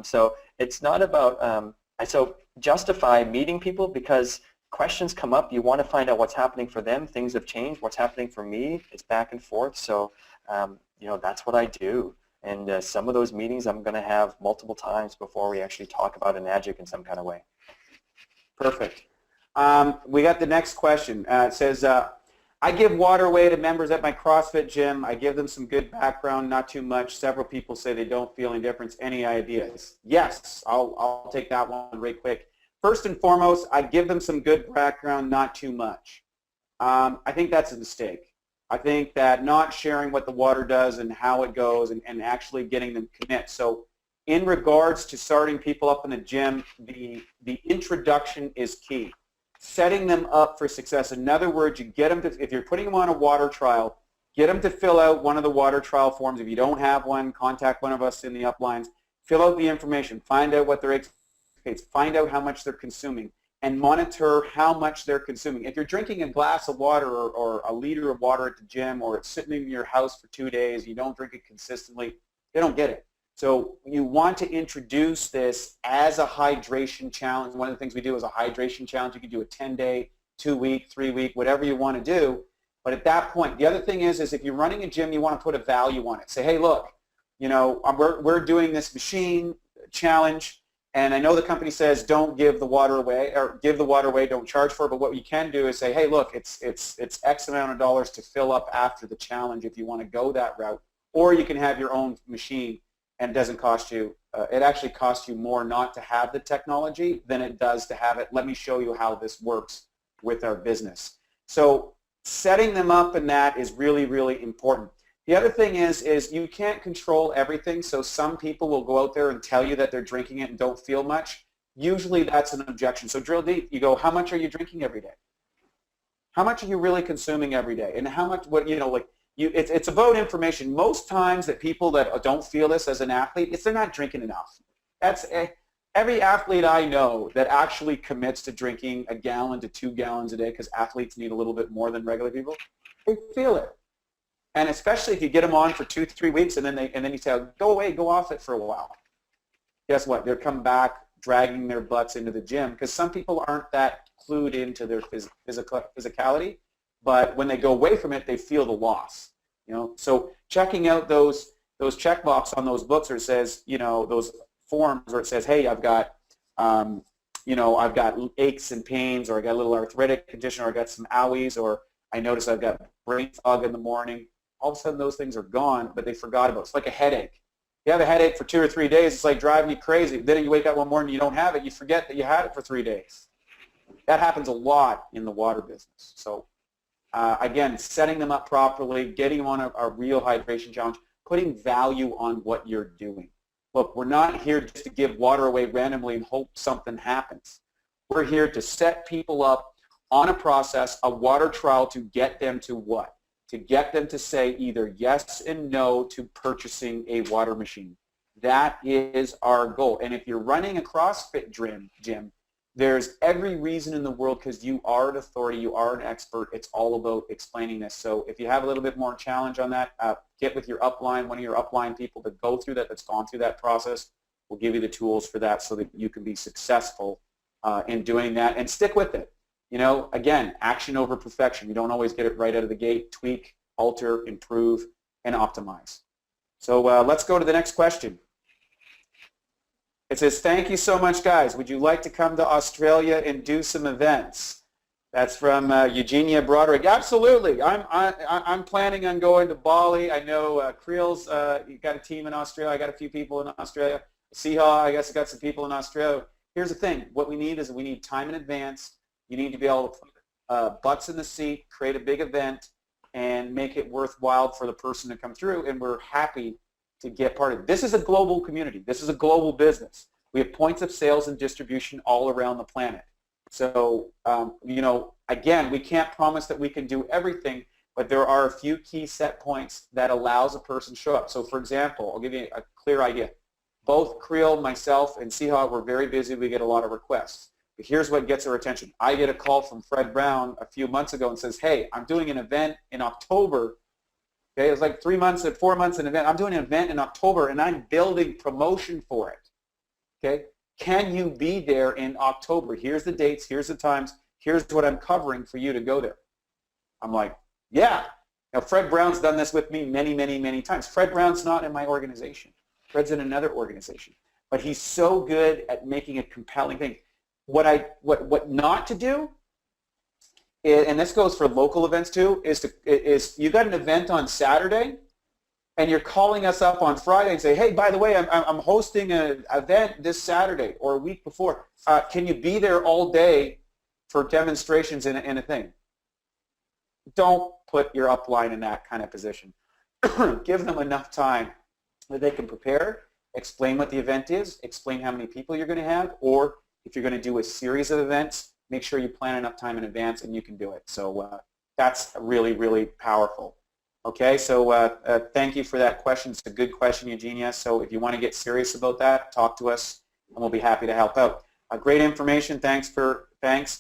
So it's not about, so justify meeting people because questions come up. You want to find out what's happening for them. Things have changed. What's happening for me? It's back and forth. So, that's what I do. And some of those meetings I'm going to have multiple times before we actually talk about an adjunct in some kind of way. Perfect. We got the next question. It says, I give water away to members at my CrossFit gym. I give them some good background, not too much. Several people say they don't feel any difference. Any ideas? Yes, I'll take that one right quick. First and foremost, I give them some good background, not too much. I think that's a mistake. I think that not sharing what the water does and how it goes and actually getting them commit. So in regards to starting people up in the gym, the introduction is key. Setting them up for success. In other words, you get them to, if you're putting them on a water trial, get them to fill out one of the water trial forms. If you don't have one, contact one of us in the uplines. Fill out the information. Find out what their expectations. Find out how much they're consuming and monitor how much they're consuming. If you're drinking a glass of water or a liter of water at the gym or it's sitting in your house for 2 days, you don't drink it consistently, they don't get it. So you want to introduce this as a hydration challenge. One of the things we do is a hydration challenge. You can do a 10-day, 2-week, 3-week, whatever you want to do. But at that point, the other thing is if you're running a gym, you want to put a value on it. Say, hey, look, we're doing this machine challenge, and I know the company says don't give the water away, or give the water away, don't charge for it. But what you can do is say, hey, look, it's X amount of dollars to fill up after the challenge if you want to go that route, or you can have your own machine. And it doesn't cost you, it actually costs you more not to have the technology than it does to have it. Let me show you how this works with our business. So setting them up in that is really, really important. The other thing is you can't control everything. So some people will go out there and tell you that they're drinking it and don't feel much. Usually that's an objection. So drill deep. You go, how much are you drinking every day? How much are you really consuming every day? And how much, it's about information. Most times that people that don't feel this as an athlete, they're not drinking enough. That's every athlete I know that actually commits to drinking 1 gallon to 2 gallons a day, because athletes need a little bit more than regular people. They feel it, and especially if you get them on for 2-3 weeks, and then you say, go away, go off it for a while. Guess what? They're coming back, dragging their butts into the gym, because some people aren't that clued into their physicality. But when they go away from it, they feel the loss. So checking out those checkbox on those books, where it says, those forms where it says, hey, I've got, I've got aches and pains, or I got a little arthritic condition, or I got some owies, or I notice I've got brain fog in the morning. All of a sudden, those things are gone, but they forgot about it. It's like a headache. You have a headache for 2 or 3 days, it's like driving you crazy. Then you wake up one morning, you don't have it, you forget that you had it for 3 days. That happens a lot in the water business. So again, setting them up properly, getting them on a real hydration challenge, putting value on what you're doing. Look, we're not here just to give water away randomly and hope something happens. We're here to set people up on a process, a water trial, to get them to what? To get them to say either yes and no to purchasing a water machine. That is our goal. And if you're running a CrossFit gym, there's every reason in the world, because you are an authority, you are an expert. It's all about explaining this. So if you have a little bit more challenge on that, get with your upline, one of your upline people to go through that, that's gone through that process. We'll give you the tools for that so that you can be successful in doing that, and stick with it. You know, again, action over perfection. You don't always get it right out of the gate. Tweak, alter, improve, and optimize. So let's go to the next question. It says, thank you so much, guys. Would you like to come to Australia and do some events? That's from Eugenia Broderick. Absolutely. I'm planning on going to Bali. I know Creel's you got a team in Australia. I got a few people in Australia. Seehaw, I guess I got some people in Australia. Here's the thing. What we need is we need time in advance. You need to be able to put butts in the seat, create a big event, and make it worthwhile for the person to come through, and we're happy to get part of it. This is a global community. This is a global business. We have points of sales and distribution all around the planet. So, you know, again, we can't promise that we can do everything, but there are a few key set points that allows a person to show up. So, for example, I'll give you a clear idea. Both Creel, myself, and Seehaw were very busy. We get a lot of requests. But here's what gets our attention. I get a call from Fred Brown a few months ago and says, hey, I'm doing an event in October. Okay, it was like 4 months an event. I'm doing an event in October, and I'm building promotion for it. Okay, can you be there in October? Here's the dates, here's the times, here's what I'm covering for you to go there. I'm like, yeah. Now, Fred Brown's done this with me many, many, many times. Fred Brown's not in my organization. Fred's in another organization. But he's so good at making a compelling thing. What not to do, and this goes for local events too, is you got an event on Saturday, and you're calling us up on Friday and say, hey, by the way, I'm hosting an event this Saturday or a week before. Can you be there all day for demonstrations in a thing? Don't put your upline in that kind of position. Give them enough time that they can prepare, explain what the event is, explain how many people you're going to have, or if you're going to do a series of events, make sure you plan enough time in advance and you can do it. So that's really, really powerful. Okay, so thank you for that question. It's a good question, Eugenia. So if you want to get serious about that, talk to us, and we'll be happy to help out. Great information. Thanks,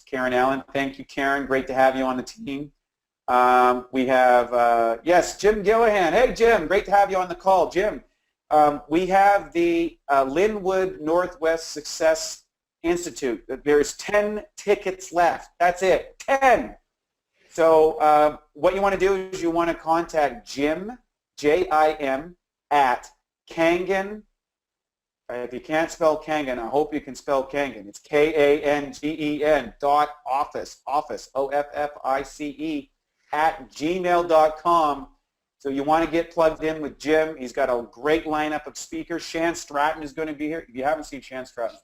Karen Allen. Thank you, Karen. Great to have you on the team. We have, yes, Jim Gillahan. Hey, Jim. Great to have you on the call. Jim, we have the Linwood Northwest Success Institute. There's 10 tickets left. That's it. 10. So what you want to do is you want to contact Jim, J-I-M, at Kangen. If you can't spell Kangen, I hope you can spell Kangen. It's K-A-N-G-E-N .office, O-F-F-I-C-E, at gmail.com. So you want to get plugged in with Jim. He's got a great lineup of speakers. Shan Stratton is going to be here. If you haven't seen Shan Stratton,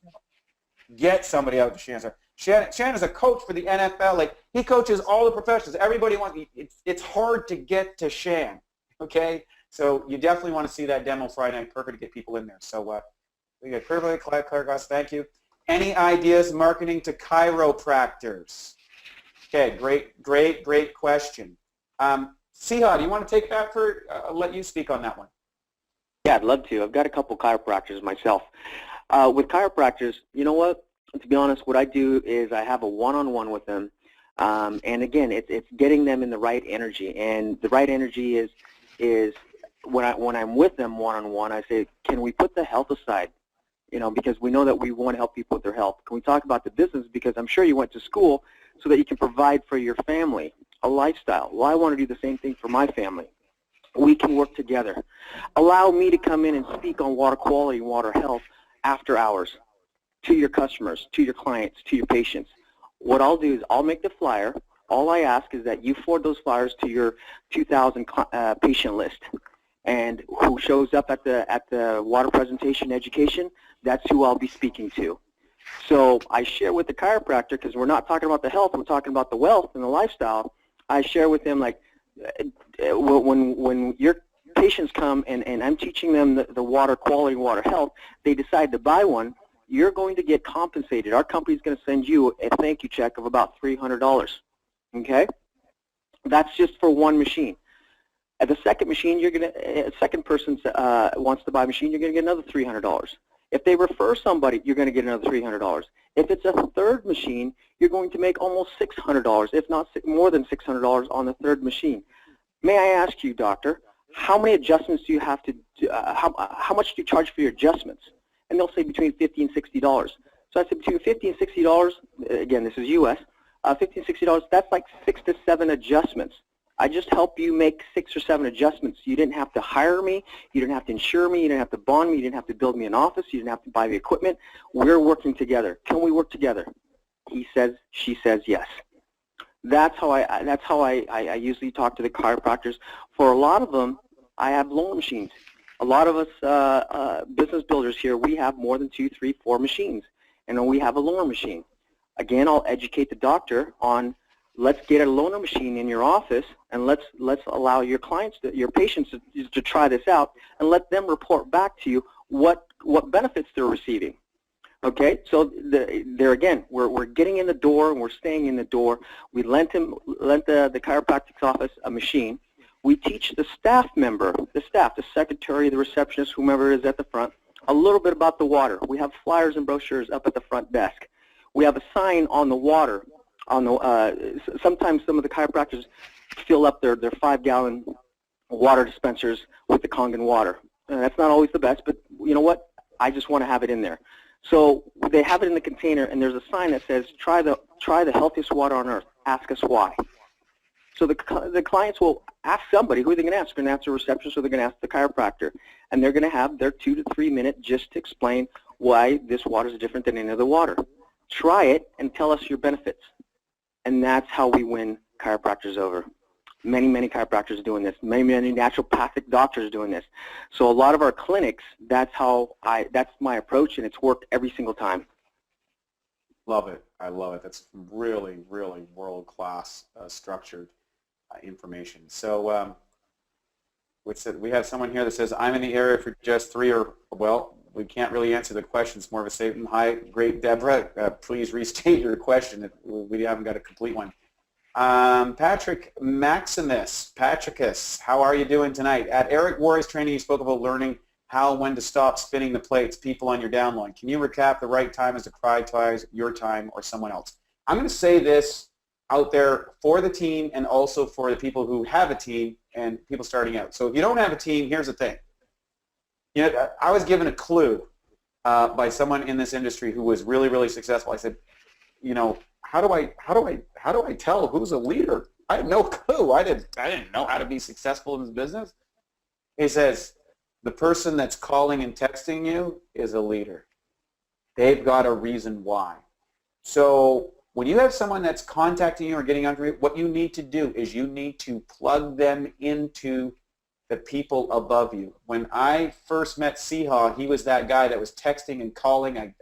get somebody out to Shan Stratton. Shan is a coach for the NFL. Like, he coaches all the professionals. Everybody wants. It's hard to get to Shan. Okay, so you definitely want to see that demo Friday night. Perfect to get people in there. So we got Claire, thank you. Any ideas marketing to chiropractors? Okay, great question. Seehaw, do you want to take that for? I'll let you speak on that one. Yeah, I'd love to. I've got a couple chiropractors myself. With chiropractors, you know what? To be honest, what I do is I have a one-on-one with them, and again, it's getting them in the right energy. And the right energy is when I'm with them one-on-one, I say, can we put the health aside? You know, because we know that we want to help people with their health. Can we talk about the business? Because I'm sure you went to school so that you can provide for your family a lifestyle. Well, I want to do the same thing for my family. We can work together. Allow me to come in and speak on water quality and water health after hours to your customers, to your clients, to your patients. What I'll do is I'll make the flyer. All I ask is that you forward those flyers to your 2,000 patient list. And who shows up at the water presentation education, that's who I'll be speaking to. So I share with the chiropractor, because we're not talking about the health, we're talking about the wealth and the lifestyle. I share with them, like, when your patients come and I'm teaching them the water quality, water health, they decide to buy one, you're going to get compensated. Our company's going to send you a thank you check of about $300. Okay? That's just for one machine. At the second machine, you're going to, second person wants to buy a machine, you're going to get another $300. If they refer somebody, you're going to get another $300. If it's a third machine, you're going to make almost $600, if not more than $600 on the third machine. May I ask you, doctor, how many adjustments do you have to do, how much do you charge for your adjustments? And they'll say between $50 and $60. So I said between $50 and $60, again, this is US, $50 and $60, that's like 6 to 7 adjustments. I just help you make 6 or 7 adjustments. You didn't have to hire me, you didn't have to insure me, you didn't have to bond me, you didn't have to build me an office, you didn't have to buy the equipment. We're working together. Can we work together? He says, she says yes. That's how I usually talk to the chiropractors. For a lot of them, I have loaner machines. A lot of us business builders here, we have more than 2, 3, 4 machines, and then we have a loaner machine. Again, I'll educate the doctor on, let's get a loaner machine in your office, and let's allow your clients, your patients, to try this out, and let them report back to you what benefits they're receiving. Okay, so there again, we're getting in the door and we're staying in the door. We lent the chiropractic office a machine. We teach the staff member, the secretary, the receptionist, whomever is at the front, a little bit about the water. We have flyers and brochures up at the front desk. We have a sign on the water. Sometimes some of the chiropractors fill up their 5-gallon water dispensers with the Kangen water. That's not always the best, but you know what? I just want to have it in there. So they have it in the container, and there's a sign that says, try the healthiest water on earth. Ask us why. So the clients will ask somebody. Who are they going to ask? They're going to ask the receptionist, or they're going to ask the chiropractor. And they're going to have their 2 to 3 minutes just to explain why this water is different than any other water. Try it and tell us your benefits. And that's how we win chiropractors over. Many, many chiropractors are doing this. Many, many naturopathic doctors are doing this. So a lot of our clinics, that's my approach, and it's worked every single time. Love it. I love it. That's really, really world-class structured information. So we have someone here that says, I'm in the area for just 3 or, well, we can't really answer the question. It's more of a statement. Hi, great Deborah. Please restate your question. We haven't got a complete one. Patrick Patricus, how are you doing tonight? At Eric Warren's training, you spoke about learning when to stop spinning the plates, people on your downline. Can you recap the right time as to prioritize your time or someone else? I'm going to say this out there for the team and also for the people who have a team and people starting out. So if you don't have a team, here's the thing. You know, I was given a clue by someone in this industry who was really, really successful. I said, you know, how do I tell who's a leader? I had no clue. I didn't know how to be successful in this business. He says, the person that's calling and texting you is a leader. They've got a reason why. So when you have someone that's contacting you or getting under you, what you need to do is you need to plug them into the people above you. When I first met Seehaw, he was that guy that was texting and calling.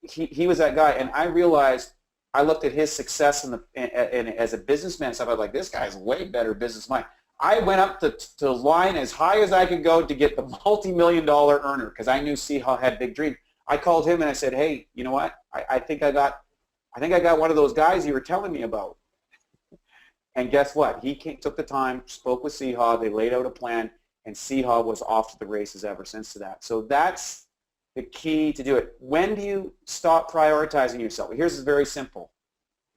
He was that guy, and I realized, I looked at his success as a businessman, so I was like, this guy's way better business mind. I went up to line as high as I could go to get the multi-million-dollar earner because I knew Seehaw had big dreams. I called him and I said, hey, you know what? I think I got one of those guys you were telling me about. And guess what? He took the time, spoke with Seehaw, they laid out a plan, and Seehaw was off to the races ever since to that. So that's the key to do it. When do you stop prioritizing yourself? Here's very simple.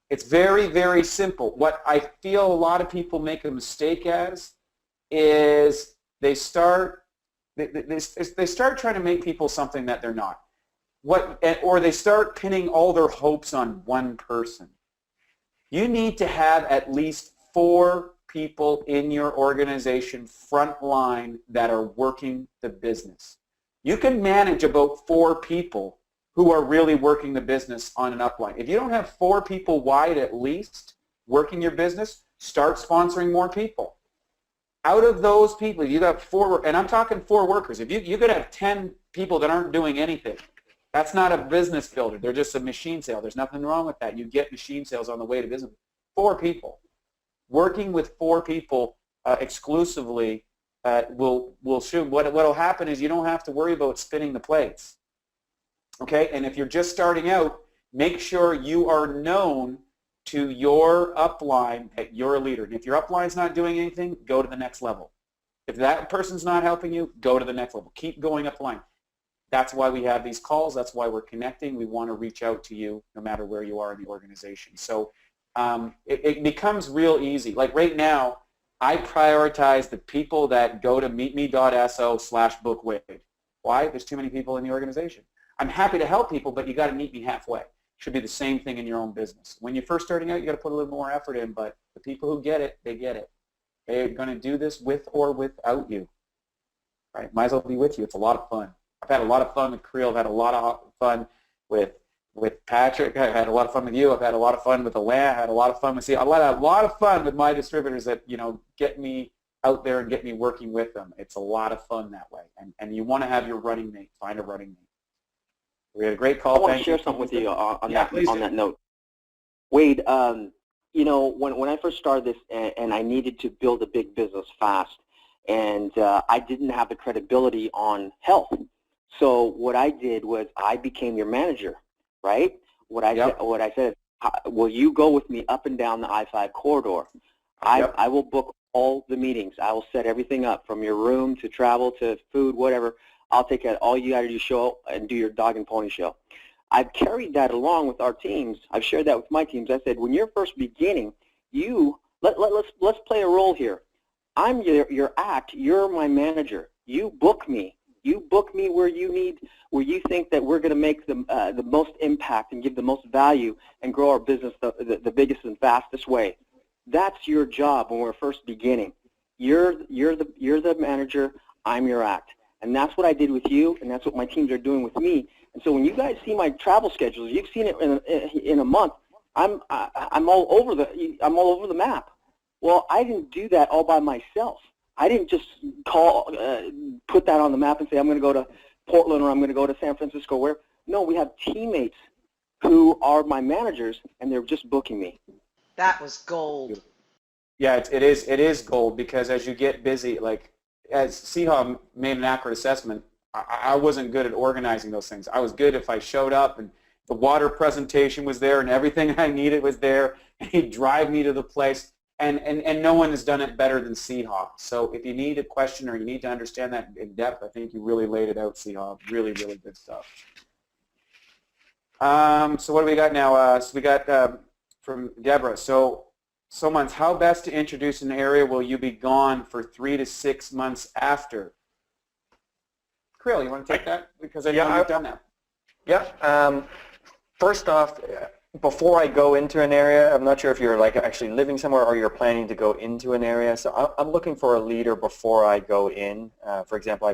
It's very, very simple. What I feel a lot of people make a mistake as is they start trying to make people something that they're not. Or they start pinning all their hopes on one person. You need to have at least 4 people in your organization front line that are working the business. You can manage about 4 people who are really working the business on an upline. If you don't have 4 people wide at least working your business, start sponsoring more people. Out of those people, you got 4, and I'm talking 4 workers. If you could have 10 people that aren't doing anything, that's not a business builder. They're just a machine sale. There's nothing wrong with that. You get machine sales on the way to business. 4 people. Working with 4 people exclusively will shoot. What will happen is you don't have to worry about spinning the plates. Okay? And if you're just starting out, make sure you are known to your upline that you're a leader. And if your upline's not doing anything, go to the next level. If that person's not helping you, go to the next level. Keep going upline. that's why we have these calls. That's why we're connecting. We want to reach out to you no matter where you are in the organization. So it becomes real easy. Like right now, I prioritize the people that go to meetme.so/book Wade. Why? There's too many people in the organization. I'm happy to help people, but you got to meet me halfway. Should be the same thing in your own business. When you're first starting out, you got to put a little more effort in, but the people who get it, they get it. They're going to do this with or without you. Right? Might as well be with you. It's a lot of fun. I've had a lot of fun with Creel. I've had a lot of fun with Patrick. I've had a lot of fun with you. I've had a lot of fun with Alan. I had a lot of fun with I had a lot of fun with my distributors that get me out there and get me working with them. It's a lot of fun that way. And you want to have your running mate. Find a running mate. We had a great call. I want to share something with you on that note. Wade, when I first started this and I needed to build a big business fast, and I didn't have the credibility on health. So what I did was I became your manager, right? What I said, will you go with me up and down the I-5 corridor? I will book all the meetings. I will set everything up from your room to travel to food, whatever. I'll take care of all you got to do, show up and do your dog and pony show. I've carried that along with our teams. I've shared that with my teams. I said, when you're first beginning, let's play a role here. I'm your act. You're my manager. You book me. You book me where you think that we're going to make the most impact and give the most value and grow our business the biggest and fastest way. That's your job when we're first beginning. You're the manager. I'm your act. And that's what I did with you, and that's what my teams are doing with me. And so when you guys see my travel schedules, you've seen it in a month. I'm all over the map. Well, I didn't do that all by myself. I didn't just put that on the map and say I'm going to go to Portland or I'm going to go to San Francisco. No, we have teammates who are my managers, and they're just booking me. That was gold. Yeah, it is gold, because as you get busy, like as Seahawk made an accurate assessment, I wasn't good at organizing those things. I was good if I showed up and the water presentation was there and everything I needed was there, and he'd drive me to the place. And no one has done it better than Seahawk. So if you need a question or you need to understand that in depth, I think you really laid it out, Seahawk. Really, really good stuff. So what do we got now? So we got from Deborah. So months, how best to introduce an area? Will you be gone for 3 to 6 months after? Creel, you want to take that? Because I know you've done that. Yeah. First off, before I go into an area, I'm not sure if you're like actually living somewhere or you're planning to go into an area. So I'm looking for a leader before I go in. For example,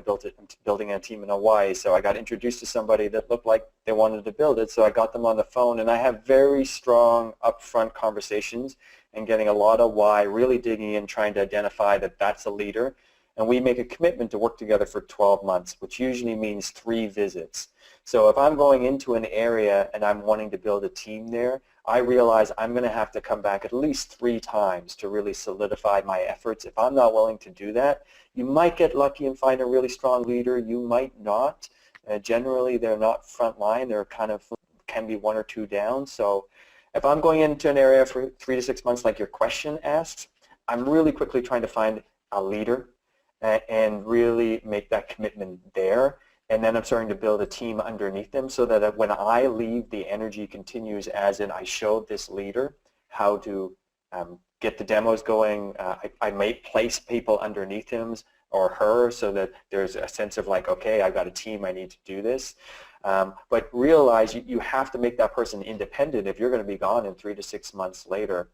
building a team in Hawaii. So I got introduced to somebody that looked like they wanted to build it. So I got them on the phone, and I have very strong upfront conversations and getting a lot of why, really digging in, trying to identify that that's a leader. And we make a commitment to work together for 12 months, which usually means 3 visits. So if I'm going into an area and I'm wanting to build a team there, I realize I'm going to have to come back at least 3 times to really solidify my efforts. If I'm not willing to do that, you might get lucky and find a really strong leader. You might not. Generally, they're not front line. They're can be 1 or 2 down. So if I'm going into an area for 3 to 6 months, like your question asks, I'm really quickly trying to find a leader and really make that commitment there. And then I'm starting to build a team underneath them so that when I leave, the energy continues, as in I showed this leader how to get the demos going. I may place people underneath him or her so that there's a sense of like, okay, I've got a team, I need to do this. But realize you have to make that person independent. If you're going to be gone in 3 to 6 months later,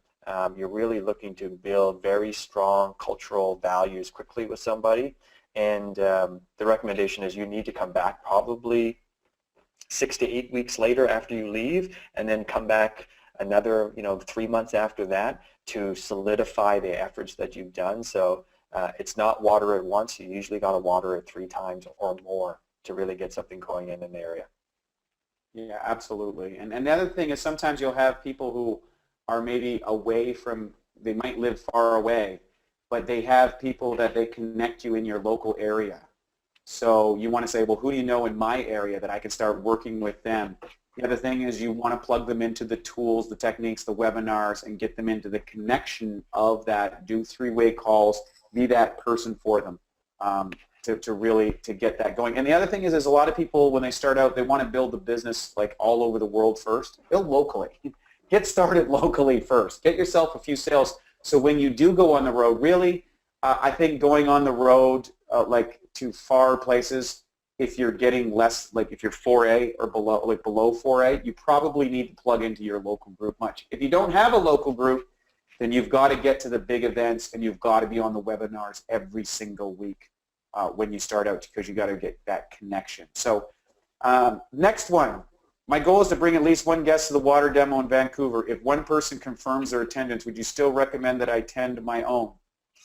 you're really looking to build very strong cultural values quickly with somebody. And the recommendation is you need to come back probably 6 to 8 weeks later after you leave, and then come back another 3 months after that to solidify the efforts that you've done. So it's not water it once. You usually got to water it 3 times or more to really get something going in an area. Yeah, absolutely. And the other thing is sometimes you'll have people who are maybe away from, they might live far away, but they have people that they connect you in your local area. So you want to say, well, who do you know in my area that I can start working with them? The other thing is you want to plug them into the tools, the techniques, the webinars, and get them into the connection of that. Do 3-way calls. Be that person for them. to really to get that going. And the other thing is a lot of people, when they start out, they want to build the business like all over the world first. Build locally. Get started locally first. Get yourself a few sales. So when you do go on the road, really, I think going on the road like to far places, if you're getting less, like if you're 4A or below, like below 4A, you probably need to plug into your local group much. If you don't have a local group, then you've got to get to the big events and you've got to be on the webinars every single week when you start out, because you got to get that connection. So next one. My goal is to bring at least one guest to the water demo in Vancouver. If one person confirms their attendance, would you still recommend that I attend my own?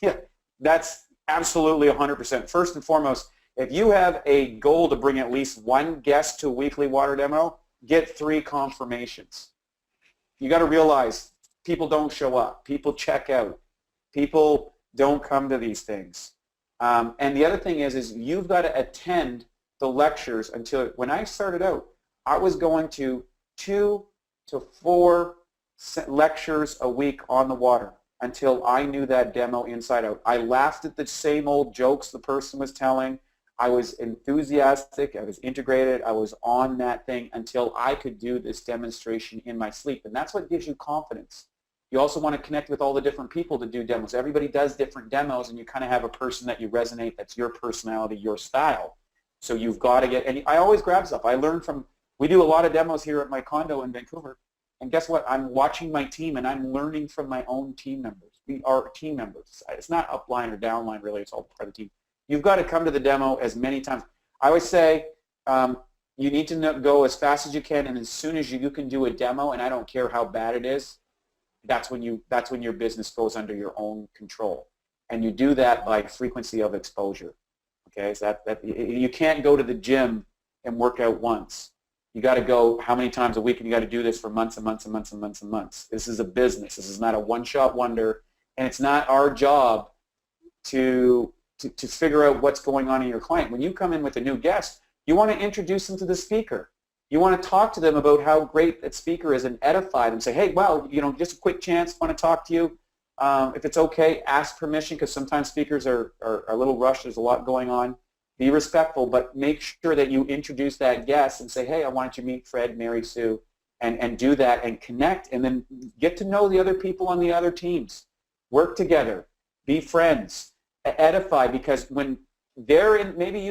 Yeah, that's absolutely 100%. First and foremost, if you have a goal to bring at least one guest to a weekly water demo, get 3 confirmations. You got to realize people don't show up. People check out. People don't come to these things. And the other thing is you've got to attend the lectures until, when I started out, I was going to 2 to 4 lectures a week on the water until I knew that demo inside out. I laughed at the same old jokes the person was telling. I was enthusiastic. I was integrated. I was on that thing until I could do this demonstration in my sleep. And that's what gives you confidence. You also want to connect with all the different people to do demos. Everybody does different demos, and you kind of have a person that you resonate, that's your personality, your style. So you've got to get, and I always grab stuff. I learn from, we do a lot of demos here at my condo in Vancouver, and guess what? I'm watching my team, and I'm learning from my own team members. We are team members. It's not upline or downline, really. It's all part of the team. You've got to come to the demo as many times. I always say you need to go as fast as you can, and as soon as you can do a demo, and I don't care how bad it is, that's when your business goes under your own control. And you do that by frequency of exposure. Okay, so that you can't go to the gym and work out once. You got to go how many times a week, and you got to do this for months and months and months and months and months. This is a business. This is not a one-shot wonder, and it's not our job to figure out what's going on in your client. When you come in with a new guest, you want to introduce them to the speaker. You want to talk to them about how great that speaker is and edify them. Say, hey, well, just a quick chance, want to talk to you. If it's okay, ask permission, because sometimes speakers are a little rushed. There's a lot going on. Be respectful, but make sure that you introduce that guest and say, hey, I want you to meet Fred, Mary, Sue, and do that and connect, and then get to know the other people on the other teams. Work together. Be friends. Edify, because when they're in, maybe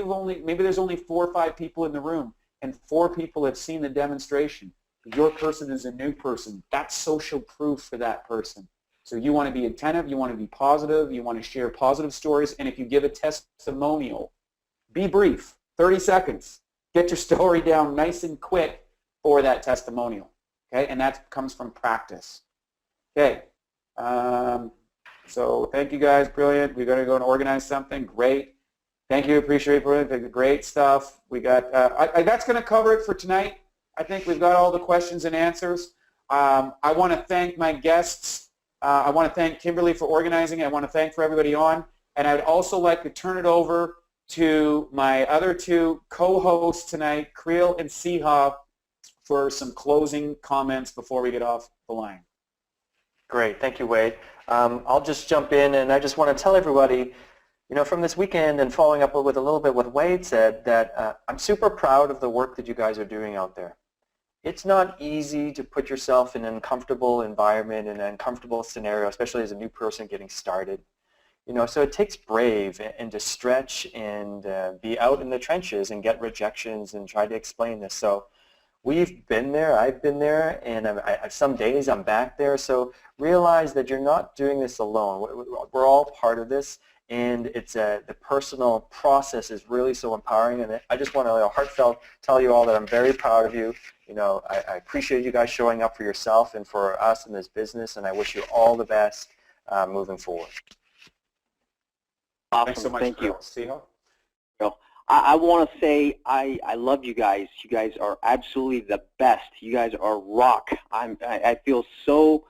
there's only 4 or 5 people in the room, and 4 people have seen the demonstration. Your person is a new person. That's social proof for that person. So you want to be attentive, you want to be positive, you want to share positive stories, and if you give a testimonial, be brief, 30 seconds. Get your story down nice and quick for that testimonial, okay? And that comes from practice. Okay, so thank you guys, brilliant. We're going to go and organize something, great. Thank you, appreciate it, great stuff. We got, that's going to cover it for tonight. I think we've got all the questions and answers. I want to thank my guests. I want to thank Kimberly for organizing. I want to thank for everybody on. And I would also like to turn it over to my other 2 co-hosts tonight, Creel and Seha, for some closing comments before we get off the line. Great. Thank you, Wade. I'll just jump in, and I just want to tell everybody, from this weekend and following up with a little bit what Wade said, that I'm super proud of the work that you guys are doing out there. It's not easy to put yourself in an uncomfortable environment, in an uncomfortable scenario, especially as a new person getting started. So it takes brave and to stretch and be out in the trenches and get rejections and try to explain this. So we've been there, I've been there, and some days I'm back there. So realize that you're not doing this alone. We're all part of this, and it's the personal process is really so empowering. And I just want to heartfelt tell you all that I'm very proud of you. I appreciate you guys showing up for yourself and for us in this business, and I wish you all the best moving forward. Awesome. Thanks so much. Thank you. Seha? I want to say I love you guys. You guys are absolutely the best. You guys are rock. I feel so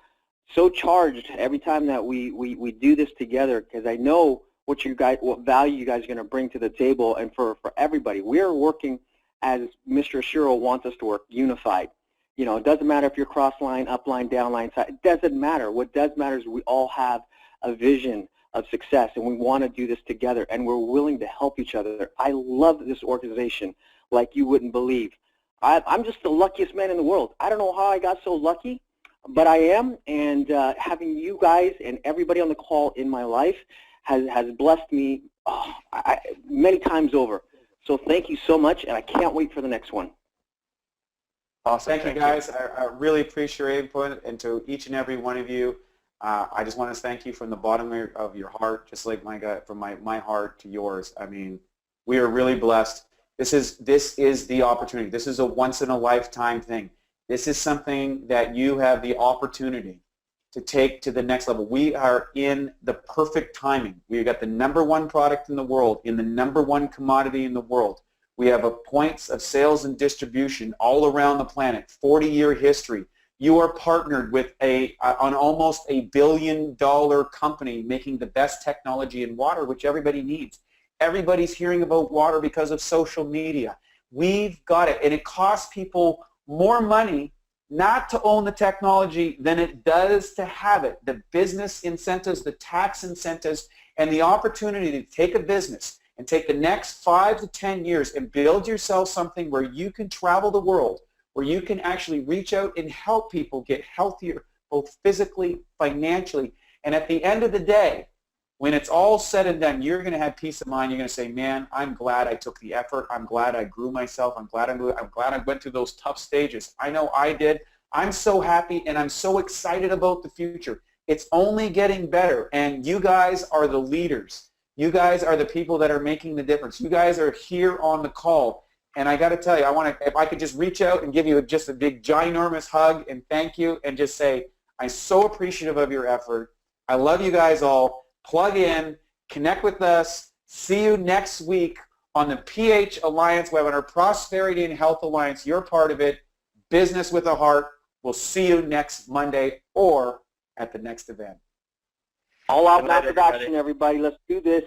charged every time that we do this together, because I know what value you guys are going to bring to the table, and for everybody. We're working as Mr. Ashiro wants us to work, unified. It doesn't matter if you're cross line, up line, down line, side. It doesn't matter. What does matter is we all have a vision of success, and we want to do this together, and we're willing to help each other. I love this organization like you wouldn't believe. I'm just the luckiest man in the world. I don't know how I got so lucky, but I am, and having you guys and everybody on the call in my life has blessed me many times over. So thank you so much, and I can't wait for the next one. Awesome. Thank you, guys. I really appreciate your input, and to each and every one of you, I just want to thank you from the bottom of your heart, just like from my heart to yours. I mean, we are really blessed. This is the opportunity. This is a once-in-a-lifetime thing. This is something that you have the opportunity to take to the next level. We are in the perfect timing. We've got the #1 product in the world, in the #1 commodity in the world. We have points of sales and distribution all around the planet, 40-year history. You are partnered with an almost $1 billion company making the best technology in water, which everybody needs. Everybody's hearing about water because of social media. We've got it, and it costs people more money not to own the technology than it does to have it. The business incentives, the tax incentives, and the opportunity to take a business and take the next 5 to 10 years and build yourself something where you can travel the world, where you can actually reach out and help people get healthier, both physically, financially, and at the end of the day, when it's all said and done, you're going to have peace of mind. You're going to say, man, I'm glad I took the effort. I'm glad I grew myself. I'm glad I went through those tough stages. I know I did. I'm so happy, and I'm so excited about the future. It's only getting better, and you guys are the leaders. You guys are the people that are making the difference. You guys are here on the call, and I got to tell you, if I could just reach out and give you just a big, ginormous hug and thank you, and just say, I'm so appreciative of your effort. I love you guys all. Plug in, connect with us. See you next week on the PH Alliance webinar, Prosperity and Health Alliance. You're part of it. Business with a Heart. We'll see you next Monday or at the next event. All out production, everybody. Let's do this.